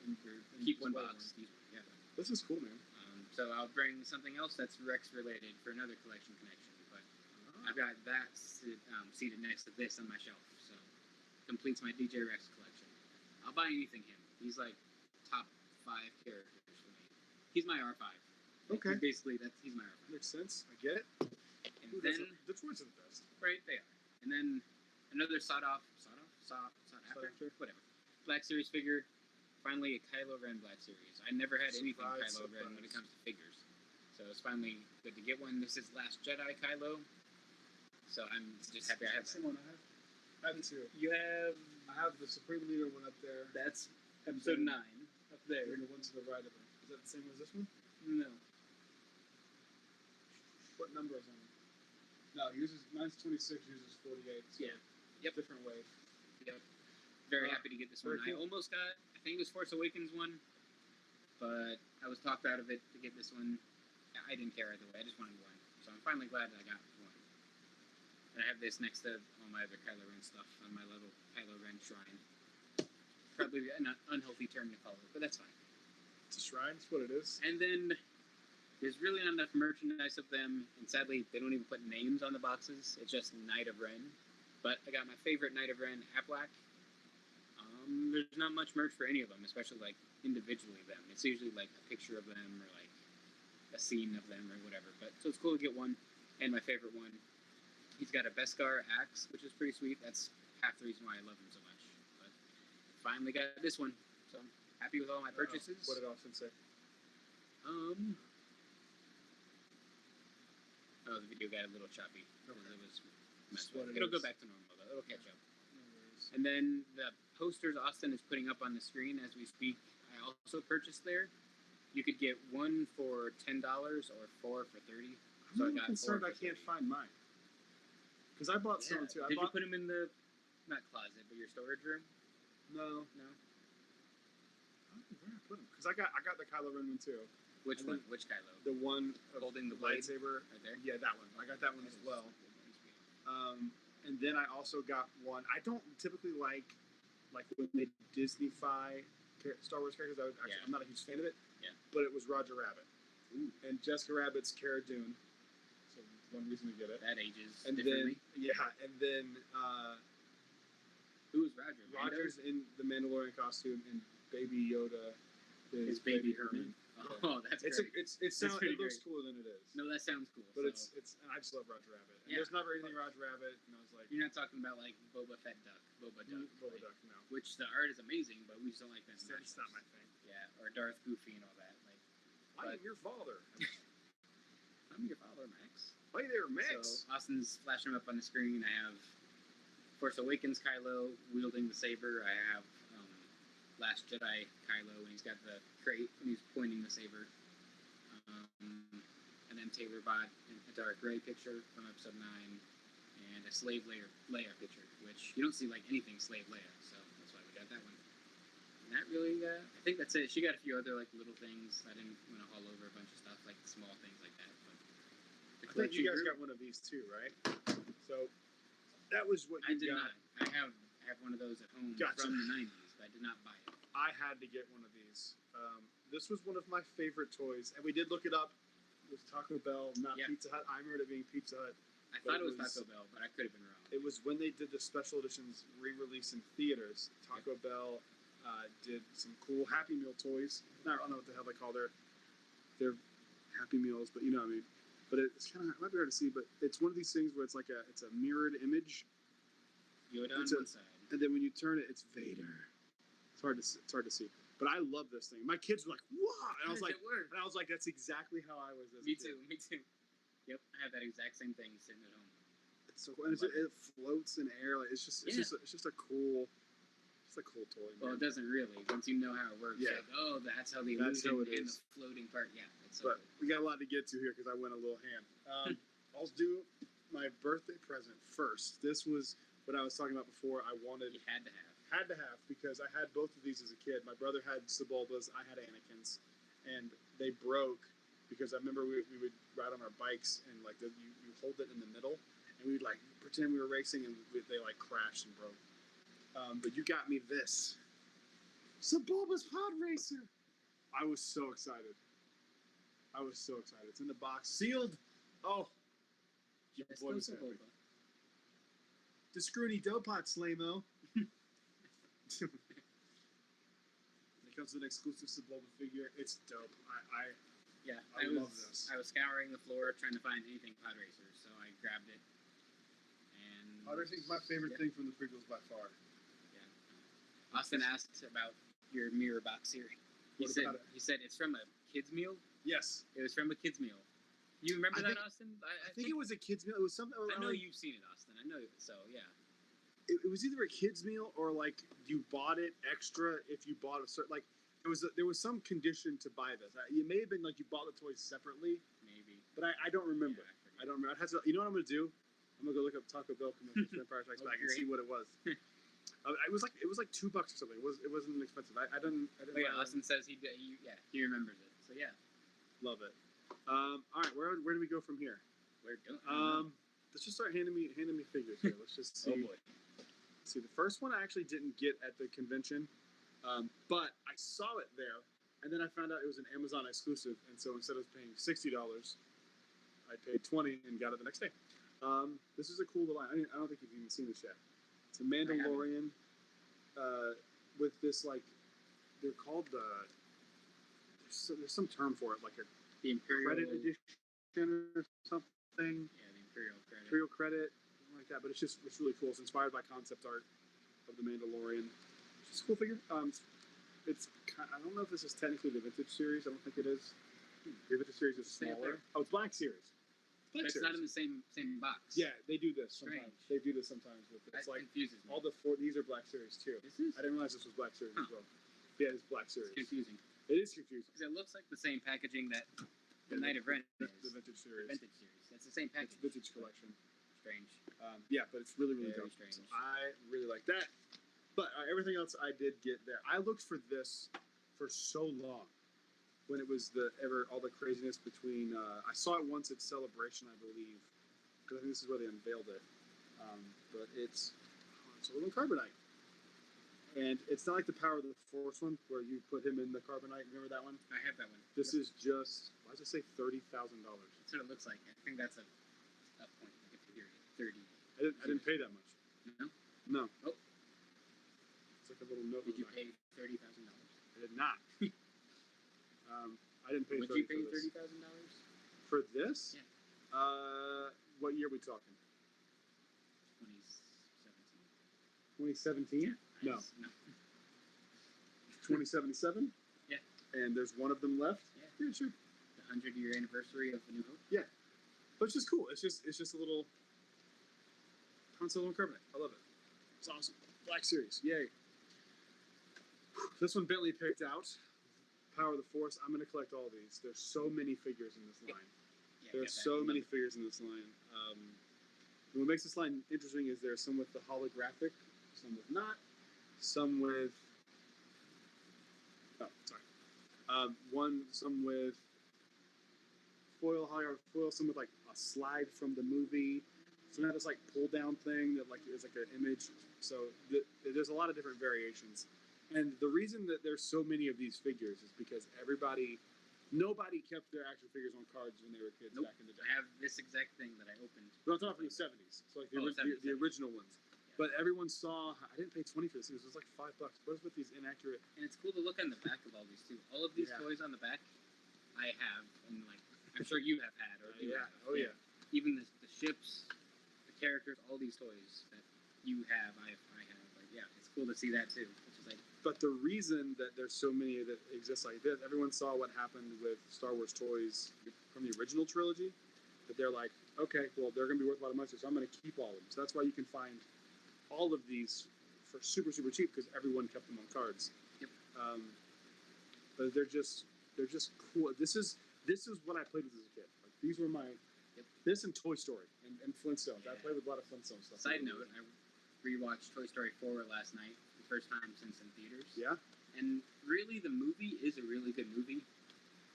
keep one box. Use one. Yeah. This is cool, man. So So I'll bring something else that's Rex related for another collection connection. But I've got that seated next to this on my shelf. So completes my DJ Rex collection. I'll buy anything him. He's like top 5 characters for me. He's my R5. Okay. Basically, he's my R5. Makes sense. I get it. And then the droids are the best. right, they are. And then another sought after, whatever. Black Series figure. Finally, a Kylo Ren Black Series. I never had anything Kylo Ren when it comes to figures. So it's finally good to get one. This is Last Jedi Kylo. So I'm just happy I have that. Someone I have two. You have... I have the Supreme Leader one up there. That's episode 9 up there. And the one to the right of it. Is that the same as this one? No. What number is on it? No, mine's 26, uses 48. So Yeah. Yep. Different way. Yep. Very happy to get this one. Cool. I almost got, I think it was Force Awakens one, but I was talked out of it to get this one. I didn't care either way. I just wanted one. So I'm finally glad that I got one. And I have this next to all my other Kylo Ren stuff on my little Kylo Ren shrine. Probably an unhealthy term to call it, but that's fine. It's a shrine. That's what it is. And then there's really not enough merchandise of them, and sadly, they don't even put names on the boxes. It's just Knight of Ren. But I got my favorite Knight of Ren, Aplak. There's not much merch for any of them, especially like individually them. It's usually like a picture of them or like a scene of them or whatever. But so it's cool to get one. And my favorite one, he's got a Beskar axe, which is pretty sweet. That's half the reason why I love him so much. But finally got this one, so I'm happy with all my purchases. What did Austin say? Oh, the video got a little choppy because it was messed with. It'll go back to normal though. It'll catch up. And then the posters Austin is putting up on the screen as we speak, I also purchased there. You could get one for $10 or 4 for $30. So I'm concerned I can't find mine. Because I bought some too. Did you put them in the, not closet, but your storage room? No. No? I don't know where I put them. Because I got the Kylo Ren one too. Which one? Which Kylo? The one holding the blade? Lightsaber. Right there? Yeah, that one. I got that one as well. And then I also got one. I don't typically like when they Disney-fy Star Wars characters. I'm not a huge fan of it. Yeah. But it was Roger Rabbit. Ooh. And Jessica Rabbit's Cara Dune. So one reason to get it. That ages and differently. Then who was Roger? Roger's in the Mandalorian costume, and Baby Yoda is Baby Herman. Oh, that's great. It looks cooler than it is. No, that sounds cool. But it's I just love Roger Rabbit. And there's not very anything Roger Rabbit, and I was like, you're not talking about like Boba Fett Duck, Boba Duck, no. Which the art is amazing, but we just don't like that. It's not my thing. Yeah, or Darth Goofy and all that. Like, I'm your father. I'm your father, Max. Hi there, Max. So Austin's flashing them up on the screen. I have Force Awakens Kylo wielding the saber. I have Last Jedi Kylo, and he's got the crate, and he's pointing the saber. And then Taylor bought a dark gray picture from episode 9, and a Slave Leia picture, which you don't see like anything Slave Leia, so that's why we got that one. And that really, I think that's it. She got a few other like little things. I didn't want to haul over a bunch of stuff, like small things like that. But I think you guys got one of these too, right? So that was what you got. I did not. I have one of those at home from the 90s, but I did not buy it. I had to get one of these. This was one of my favorite toys, and we did look it up. It was Taco Bell, not Pizza Hut. I remember it being Pizza Hut. I thought it was Taco Bell, but I could have been wrong. It was when they did the special editions re-release in theaters. Taco Bell did some cool Happy Meal toys. I don't know what the hell they call their Happy Meals, but you know what I mean. But it's kind of, it might be hard to see, but it's one of these things where it's like it's a mirrored image. Yoda on one side. And then when you turn it, it's Vader. It's hard to see. But I love this thing. My kids were like, "Wow!" And I was like, "That's exactly how I was." Me too. Yep, I have that exact same thing sitting at home. It's so cool. And it floats in air. Like it's just a cool toy. Man. Well, it doesn't really. Once you know how it works, like, oh, that's how the illusion and the floating part. Yeah, it's so cool. We got a lot to get to here because I went a little ham. I'll do my birthday present first. This was what I was talking about before. I wanted. You had to have. Had to have, because I had both of these as a kid. My brother had Sebulbas, I had Anakins, and they broke because I remember we would ride on our bikes and like you hold it in the middle and we would like pretend we were racing and they like crashed and broke. But you got me this Sebulba's Pod Racer. I was so excited. I was so excited. It's in the box, sealed. Oh, your It's boy was still happy. Boba. The screwy dough pot, Slamo. When it comes to an exclusive Sebulba figure, it's dope. I love this. I was scouring the floor trying to find anything pod racers, so I grabbed it. And Pod racing is my favorite thing from the prequels by far. Yeah. Austin asked about your mirror box series. He said it's from a kids meal. Yes. It was from a kids meal. You remember that, Austin? I think it was a kids meal. It was something. I know you've seen it, Austin. I know. So yeah. It was either a kids meal or like you bought it extra if you bought a certain like. There was some condition to buy this. It may have been like you bought the toys separately. Maybe. But I don't remember. Yeah, I don't remember. You know what I'm going to do? I'm going to go look up Taco Bell commercials for Empire Strikes Back and see what it was. It was like $2 or something. It wasn't expensive. I didn't. Oh, yeah, Austin says he remembers it. So yeah. Love it. All right, where do we go from here? Let's just start handing me figures here. Let's just see. Oh boy. See, the first one I actually didn't get at the convention. But I saw it there, and then I found out it was an Amazon exclusive, and so instead of paying $60, I paid $20 and got it the next day. This is a cool little line. I don't think you've even seen this yet. It's a Mandalorian with this, like, they're called there's some term for it, like the Imperial credit edition or something. Yeah, the Imperial credit. Imperial credit, something like that. But it's really cool. It's inspired by concept art of the Mandalorian. It's a cool figure. I don't know if this is technically the vintage series. I don't think it is. The vintage series is smaller. Oh, it's Black Series. But it's not in the same box. Yeah, they do this sometimes. Strange. They do this sometimes with it. It's that like confuses me. all these are Black Series too. Is this? I didn't realize this was Black Series as well. Yeah, it's Black Series. It's confusing. It is confusing. Because it looks like the same packaging that the Night of Ren is. The vintage series. The vintage series. It's the same package. It's vintage collection. Strange. Yeah, but it's really Very dope. strange. So I really like that. But everything else I did get there. I looked for this for so long when it was all the craziness between. I saw it once at Celebration, I believe, because I think this is where they unveiled it. But it's a little carbonite, and it's not like the Power of the Force one where you put him in the carbonite. Remember that one? I have that one. This is just. Why does it say $30,000? That's what it looks like. I think that's a point. Like a figure. 30. I didn't pay that much. No. No. Oh. It's like a little note. Did you pay $30,000? I did not. I didn't pay. Would you pay $30,000 for this? Yeah. What year are we talking? 2017. 2017? No. 2077? Yeah. And there's one of them left? Yeah, sure. The 100-year anniversary of A New Hope. Yeah. But it's just cool. It's just a little Han Solo and carbonite. I love it. It's awesome. Black Series. Yay. This one Bentley picked out. Power of the Force. I'm going to collect all these. There's so many figures in this line. Yeah, There's so many figures in this line. And what makes this line interesting is there's some with the holographic, some with not, some with. Oh, sorry. Some with foil, some with like a slide from the movie. Some have this like pull down thing that like is like an image. So there's a lot of different variations. And the reason that there's so many of these figures is because nobody kept their action figures on cards when they were kids back in the day. I have this exact thing that I opened. But I'm talking from the 70s, so like the original ones. Yeah. But everyone saw. I didn't pay $20 for this. It was like $5. What is with these inaccurate? And it's cool to look on the back of all these too. All of these toys on the back, I have, and like I'm sure you have had. Or yeah. Even the ships, the characters, all these toys that you have, I have. Like it's cool to see that too. But the reason that there's so many that exist like this, everyone saw what happened with Star Wars toys from the original trilogy, that they're like, okay, well, they're going to be worth a lot of money, so I'm going to keep all of them. So that's why you can find all of these for super, super cheap, because everyone kept them on cards. Yep. But they're just cool. This is what I played with as a kid. Like, these were my, this and Toy Story and Flintstones. Yeah. I played with a lot of Flintstone stuff. Side note, I rewatched Toy Story 4 last night. First time since in theaters. Yeah. And really, the movie is a really good movie.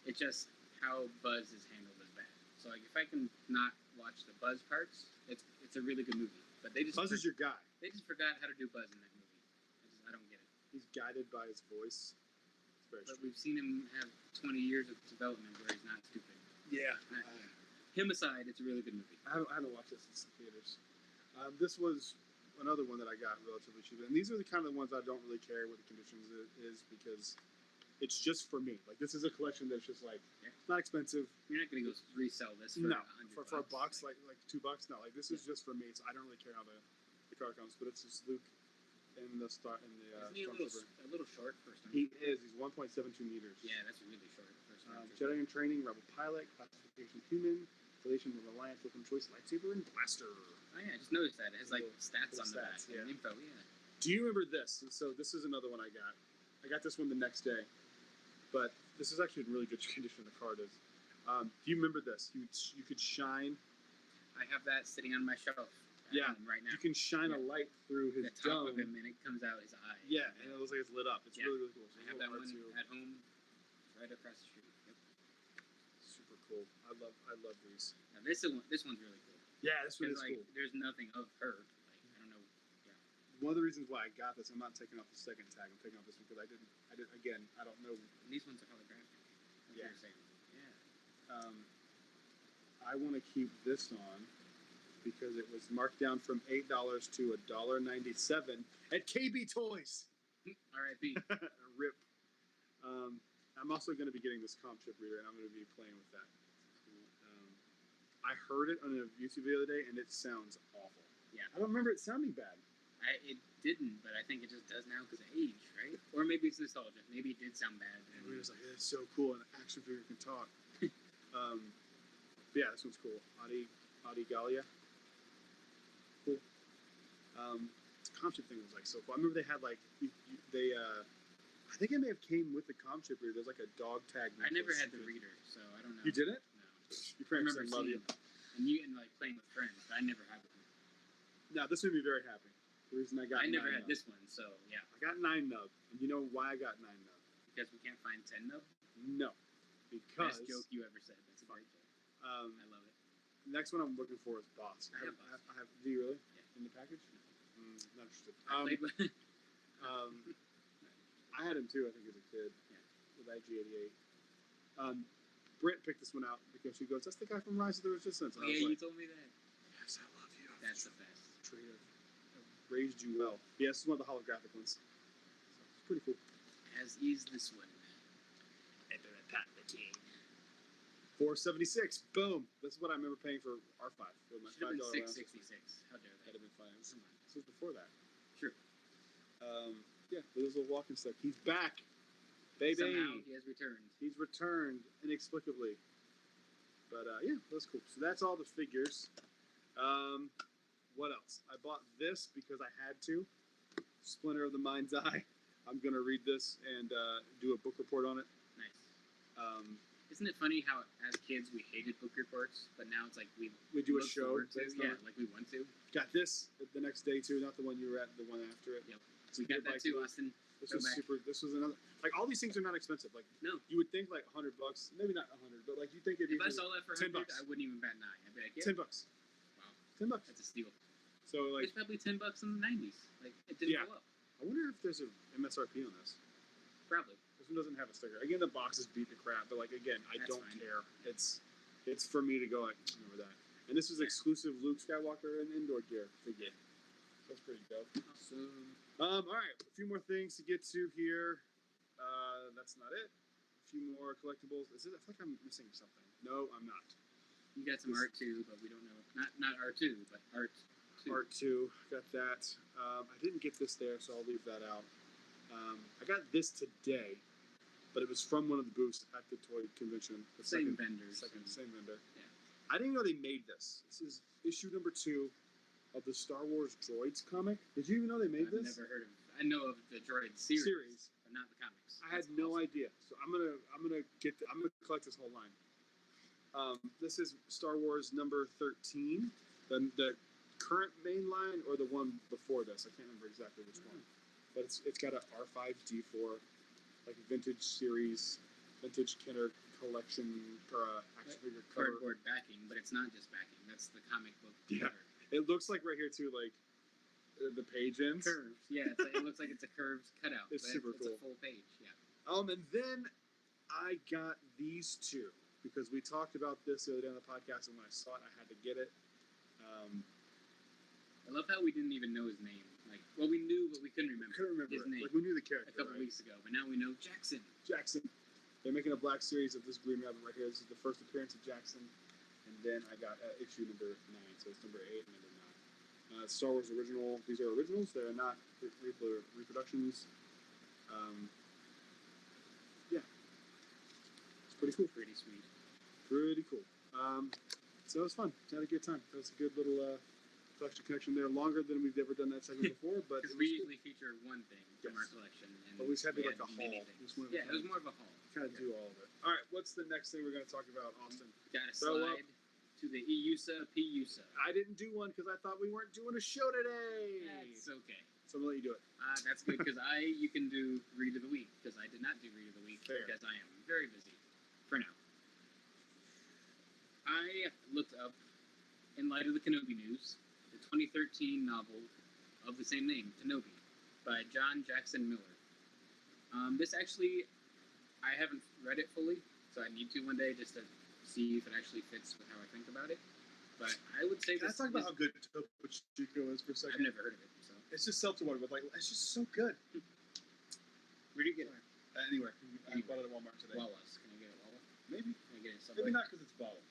It's just how Buzz is handled is bad. So like, if I can not watch the Buzz parts, it's a really good movie. But Buzz is your guy. They just forgot how to do Buzz in that movie. I don't get it. He's guided by his voice. Very But true. we've seen him have 20 years of development where he's not stupid. Yeah. Him aside, it's a really good movie. I haven't watched this since the theaters. This was another one that I got relatively cheap, and these are the kind of ones I don't really care what the conditions is because it's just for me. Like, this is a collection that's just like it's not expensive. You're not gonna go resell this for No, $100 for a box like $2. No, like this is just for me. So I don't really care how the card comes, but it's just Luke in the start in the Isn't he a little short for some? He is. He's 1.72 meters. Yeah, that's really short for some. Jedi in training, rebel pilot, classification human, affiliation with Alliance, weapon choice, lightsaber, and blaster. Oh yeah, I just noticed that. It has like stats on the back yeah. and info, yeah. Do you remember this? So this is another one I got. I got this one the next day. But this is actually in really good condition, the card is. Do you remember this? You could shine. I have that sitting on my shelf right now. You can shine a light through his the top dome. of him and it comes out his eye. Yeah, and it looks like it's lit up. It's really, really cool. So I have that one at home right across the street. Yep. Super cool. I love these. Now this one's really cool. Yeah, this one is like, cool. There's nothing of her. Like, I don't know. Yeah. One of the reasons why I got this, I'm not taking off the second tag. I'm taking off this one because I did again. I don't know. And these ones are holographic. Yeah. Yeah. I want to keep this on because it was marked down from $8 to $1.97 at KB Toys. R.I.P. Rip. I'm also going to be getting this comp chip reader, and I'm going to be playing with that. I heard it on a YouTube the other day, and it sounds awful. Yeah. I don't remember it sounding bad. It didn't, but I think it just does now because of age, right? Or maybe it's nostalgia. Maybe it did sound bad. And we was like, it's so cool, an action figure can talk. Yeah, this one's cool. Adi Galia. Cool. The comp chip thing was like so cool. I remember they had like I think it may have came with the comp chip reader. There's like a dog tag. I never had the reader, so I don't know. You didn't? No. Your parents I remember love you. And like playing with friends, but I never had one. Now this made me very happy. The reason I never had this one, so yeah. I got 9 nub, and you know why I got 9 nub? Because we can't find 10 nub. No, because best joke you ever said. That's a great joke. I love it. Next one I'm looking for is Boss. I have. Do you really? Yeah. In the package? Not interested. I played with. I had him too. I think as a kid. Yeah. With IG-88. Britt picked this one out because she goes, "That's the guy from Rise of the Resistance." And you told me that. Yes, I love you. That's the best. Traitor. Raised you well. Yeah, this is one of the holographic ones. So it's pretty cool. As is this one. Emperor Palpatine. $4.76. Boom. This is what I remember paying for R5. For my Should have been $5 $6.66. How dare they? That'd have been fine. Come on. This was before that. True. Yeah, there's a little walking stick. He's back, baby. Somehow he has returned. He's returned inexplicably. But yeah, that's cool. So that's all the figures. What else? I bought this because I had to. Splinter of the Mind's Eye. I'm gonna read this and do a book report on it. Nice. Isn't it funny how as kids we hated book reports, but now it's like we do a look show forward to, based on it. like we want to. Got this the next day too, not the one you were at, the one after it. Yep. We got that too, Austin. This was super. This was another. Like all these things are not expensive. Like no, you would think like $100, maybe not 100, but like you think it'd be. If I saw that for $100, $10, I wouldn't even bat an eye. I'd be like, yeah. $10. Wow. $10. That's a steal. So like, it's probably $10 in the '90s. Like it didn't go up. I wonder if there's an MSRP on this. Probably. This one doesn't have a sticker. Again, the boxes beat the crap, but like again, I don't care. It's for me to go like remember that. And this is exclusive Luke Skywalker and indoor gear figure. That's pretty dope. Awesome. All right, a few more things to get to here. That's not it. A few more collectibles. I feel like I'm missing something. No, I'm not. You got some art too, but we don't know. Not R2, but art 2. Art 2, got that. I didn't get this there, so I'll leave that out. I got this today, but it was from one of the booths at the toy convention. Same vendor. Same vendor. Yeah. I didn't even know they made this. This is issue number 2 of the Star Wars Droids comic. Did you even know they made this? I've never heard of it. I know of the Droid series, but not the comics. I had no idea. So I'm gonna collect this whole line. This is Star Wars number 13, the current main line or the one before this. I can't remember exactly which one, but it's got a R5D4, like vintage series, vintage Kenner collection action figure cover. Cardboard backing, but it's not just backing. That's the comic book Yeah. cover. It looks like right here too, like the page ends. Curves. Yeah, it looks like it's a curved cutout. It's super cool. It's a full page. Yeah. And then I got these two because we talked about this the other day on the podcast, and when I saw it, I had to get it. I love how we didn't even know his name. Like, well, we knew, but we couldn't remember his name. Like, we knew the character a couple weeks ago, but now we know Jackson. They're making a black series of this Green Rabbit right here. This is the first appearance of Jackson, and then I got issue number 9, so it's number 8 and number 9. Star Wars original. These are originals. They are not reproductions. Yeah, it's pretty cool. Pretty sweet. Pretty cool. So it was fun. Had a good time. That was a good little collection there. Longer than we've ever done that segment before, but because we usually feature one thing from our collection, and but we just had to do like a haul. It was more of a haul. Kind of do all of it. All right, what's the next thing we're going to talk about, Austin? Got to slide to the EUSA PUSA. I didn't do one because I thought we weren't doing a show today. That's okay. So I'm gonna let you do it. That's good because you can do Read of the Week because I did not do Read of the Week because I am very busy for now. I looked up, in light of the Kenobi news, the 2013 novel of the same name, Kenobi, by John Jackson Miller. This actually, I haven't read it fully, so I need to one day just to see if it actually fits with how I think about it. But I would say Can I talk about how good Topo Chico is for a second? I've never heard of it, so. It's just seltzer-water, but like it's just so good. Where do you get it? Anywhere. I bought it at Walmart today. Wawa's. Can I get it at Wawa? Maybe. Can I get it at Subway? Maybe not because it's bottled.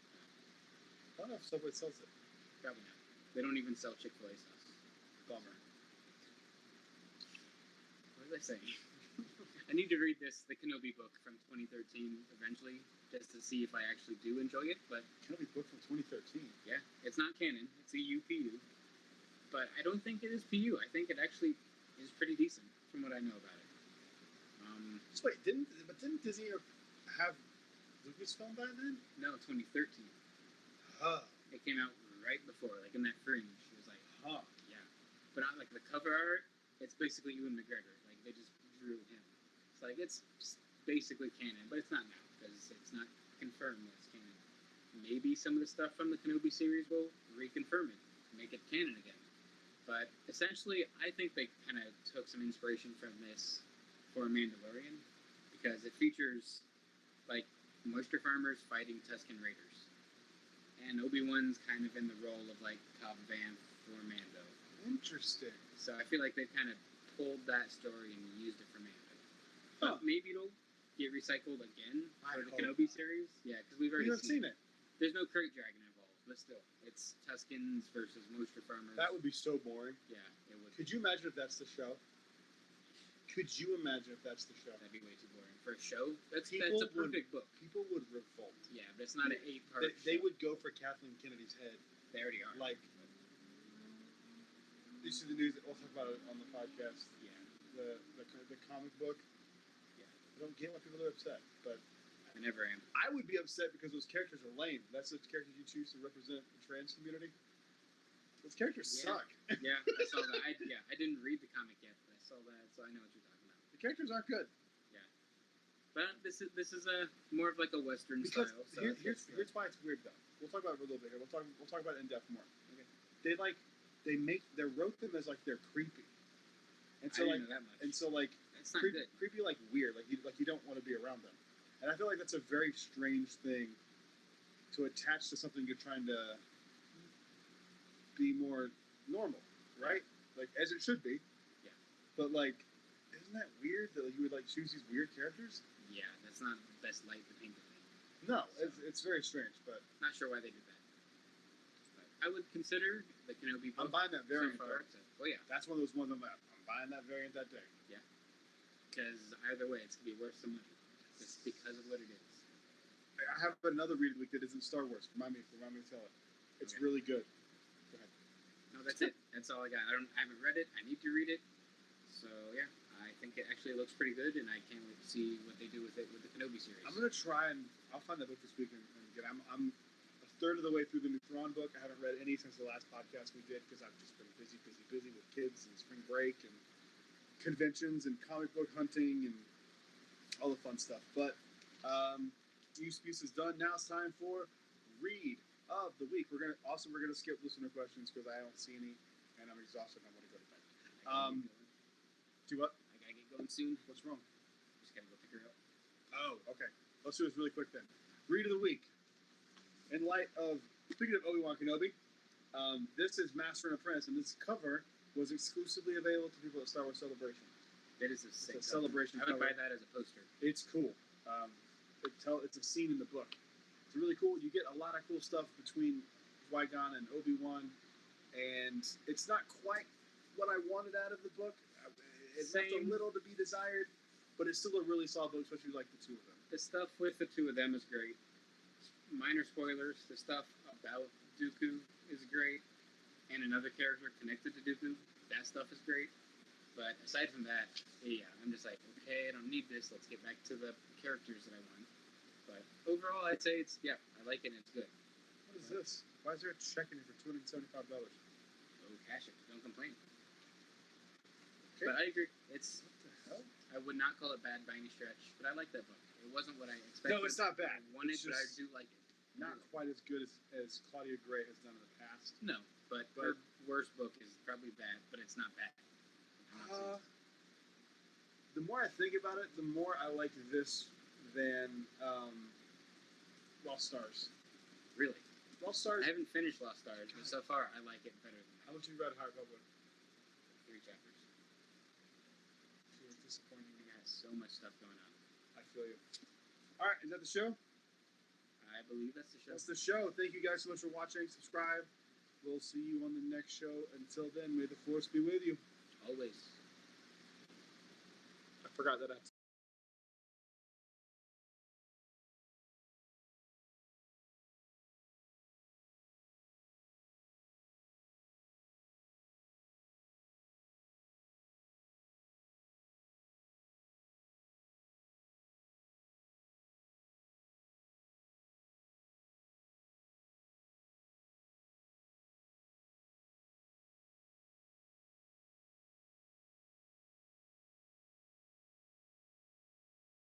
I don't know if Subway sells it. Probably not. They don't even sell Chick-fil-A sauce. Bummer. What was I saying? I need to read the Kenobi book from 2013 eventually, just to see if I actually do enjoy it. But Kenobi book from 2013. Yeah, it's not canon. It's a UPU. But I don't think it is PU. I think it actually is pretty decent from what I know about it. Just wait, didn't Disney have Lucasfilm by then? No, 2013. It came out right before, like in that fringe. It was like, yeah. But on like the cover art, it's basically Ewan McGregor. Like they just drew him. It's like it's basically canon, but it's not now because it's not confirmed that it's canon. Maybe some of the stuff from the Kenobi series will reconfirm it, make it canon again. But essentially, I think they kind of took some inspiration from this for Mandalorian because it features like moisture farmers fighting Tusken Raiders. And Obi-Wan's kind of in the role of like Cobb Vanth for Mando. Interesting. So I feel like they've kind of pulled that story and used it for Mando. But maybe it'll get recycled again for the Kenobi series. Yeah, because we've already seen it. There's no crate dragon involved, but still, it's Tuskens versus moisture farmers. That would be so boring. Yeah, it would. Could you imagine if that's the show? Could you imagine if that's the show? That'd be way too boring for a show. That's a perfect book. People would revolt. Yeah, but it's not an 8-part. They would go for Kathleen Kennedy's head. They already are. Like, you see the news. We'll talk about it on the podcast. Yeah. The comic book. Yeah. I don't get why people are upset, but I never am. I would be upset because those characters are lame. That's the characters you choose to represent the trans community. Those characters suck. Yeah, I saw that. I didn't read the comic yet, but I saw that, so I know what you're talking about. The characters aren't good. Yeah, but this is a more of like a Western because style. So here's why it's weird though. We'll talk about it a little bit here. We'll talk about it in depth more. Okay. They wrote them as like they're creepy, and so I like didn't know that much. and so like it's not good. Creepy like weird like you don't want to be around them, and I feel like that's a very strange thing to attach to something you're trying to be more normal, right? Like as it should be. Yeah. But like, isn't that weird that like, you would like choose these weird characters? Yeah, that's not the best light to paint it. No, so, it's very strange, but not sure why they did that. But I would consider the Kenobi book. I'm buying that variant. So far, oh yeah, that's one of those ones I'm buying that variant that day. Yeah, because either way, it's gonna be worth some money just because of what it is. I have another read of the week that isn't Star Wars. Remind me to tell it. It's really good. Go ahead. No, that's it. That's all I got. I haven't read it. I need to read it. So yeah, I think it actually looks pretty good, and I can't wait to see what they do with it with the Kenobi series. I'm gonna try and I'll find that book this week and get. I'm a third of the way through the new Thrawn book. I haven't read any since the last podcast we did because I've just been busy with kids and spring break and conventions and comic book hunting and all the fun stuff. But use piece is done. Now it's time for Read of the Week. We're gonna skip listener questions because I don't see any, and I'm exhausted and I want to go to bed. Do what? I gotta get going soon. What's wrong? Just just gotta go pick her up. Oh, okay. Let's do this really quick then. Read of the week. In light of, speaking of Obi-Wan Kenobi, this is Master and Apprentice, and this cover was exclusively available to people at Star Wars Celebration. That is a sick It's a Celebration I would cover. buy that as a poster. It's cool. It's a scene in the book. It's really cool. You get a lot of cool stuff between Qui-Gon and Obi-Wan, and it's not quite what I wanted out of the book. It left a Same. little to be desired, but it's still a really solid book, especially like the two of them. The stuff with the two of them is great. Minor spoilers. The stuff about Dooku is great, and another character connected to Dooku. That stuff is great. But aside from that, yeah, I'm just like, okay, I don't need this. Let's get back to the characters that I want. But overall, I'd say I like it and it's good. What is this? Why is there a check in here for $275? Oh, cash it. Don't complain. Okay. But I agree. It's, What the hell? I would not call it bad by any stretch, but I like that book. It wasn't what I expected. No, it's not bad. I wanted, It's but I just do like it. Not quite as good as Claudia Gray has done in the past. No, but her worst book is probably bad, but it's not bad. The more I think about it, the more I like this than Lost Stars. Really? Lost Stars. I haven't finished Lost Stars, but so far I like it better than How much you read High Republic? 3 chapters. It's disappointing. It has so much stuff going on. I feel you. All right, is that the show? I believe that's the show. That's the show. Thank you guys so much for watching. Subscribe. We'll see you on the next show. Until then, may the force be with you. Always. I forgot that I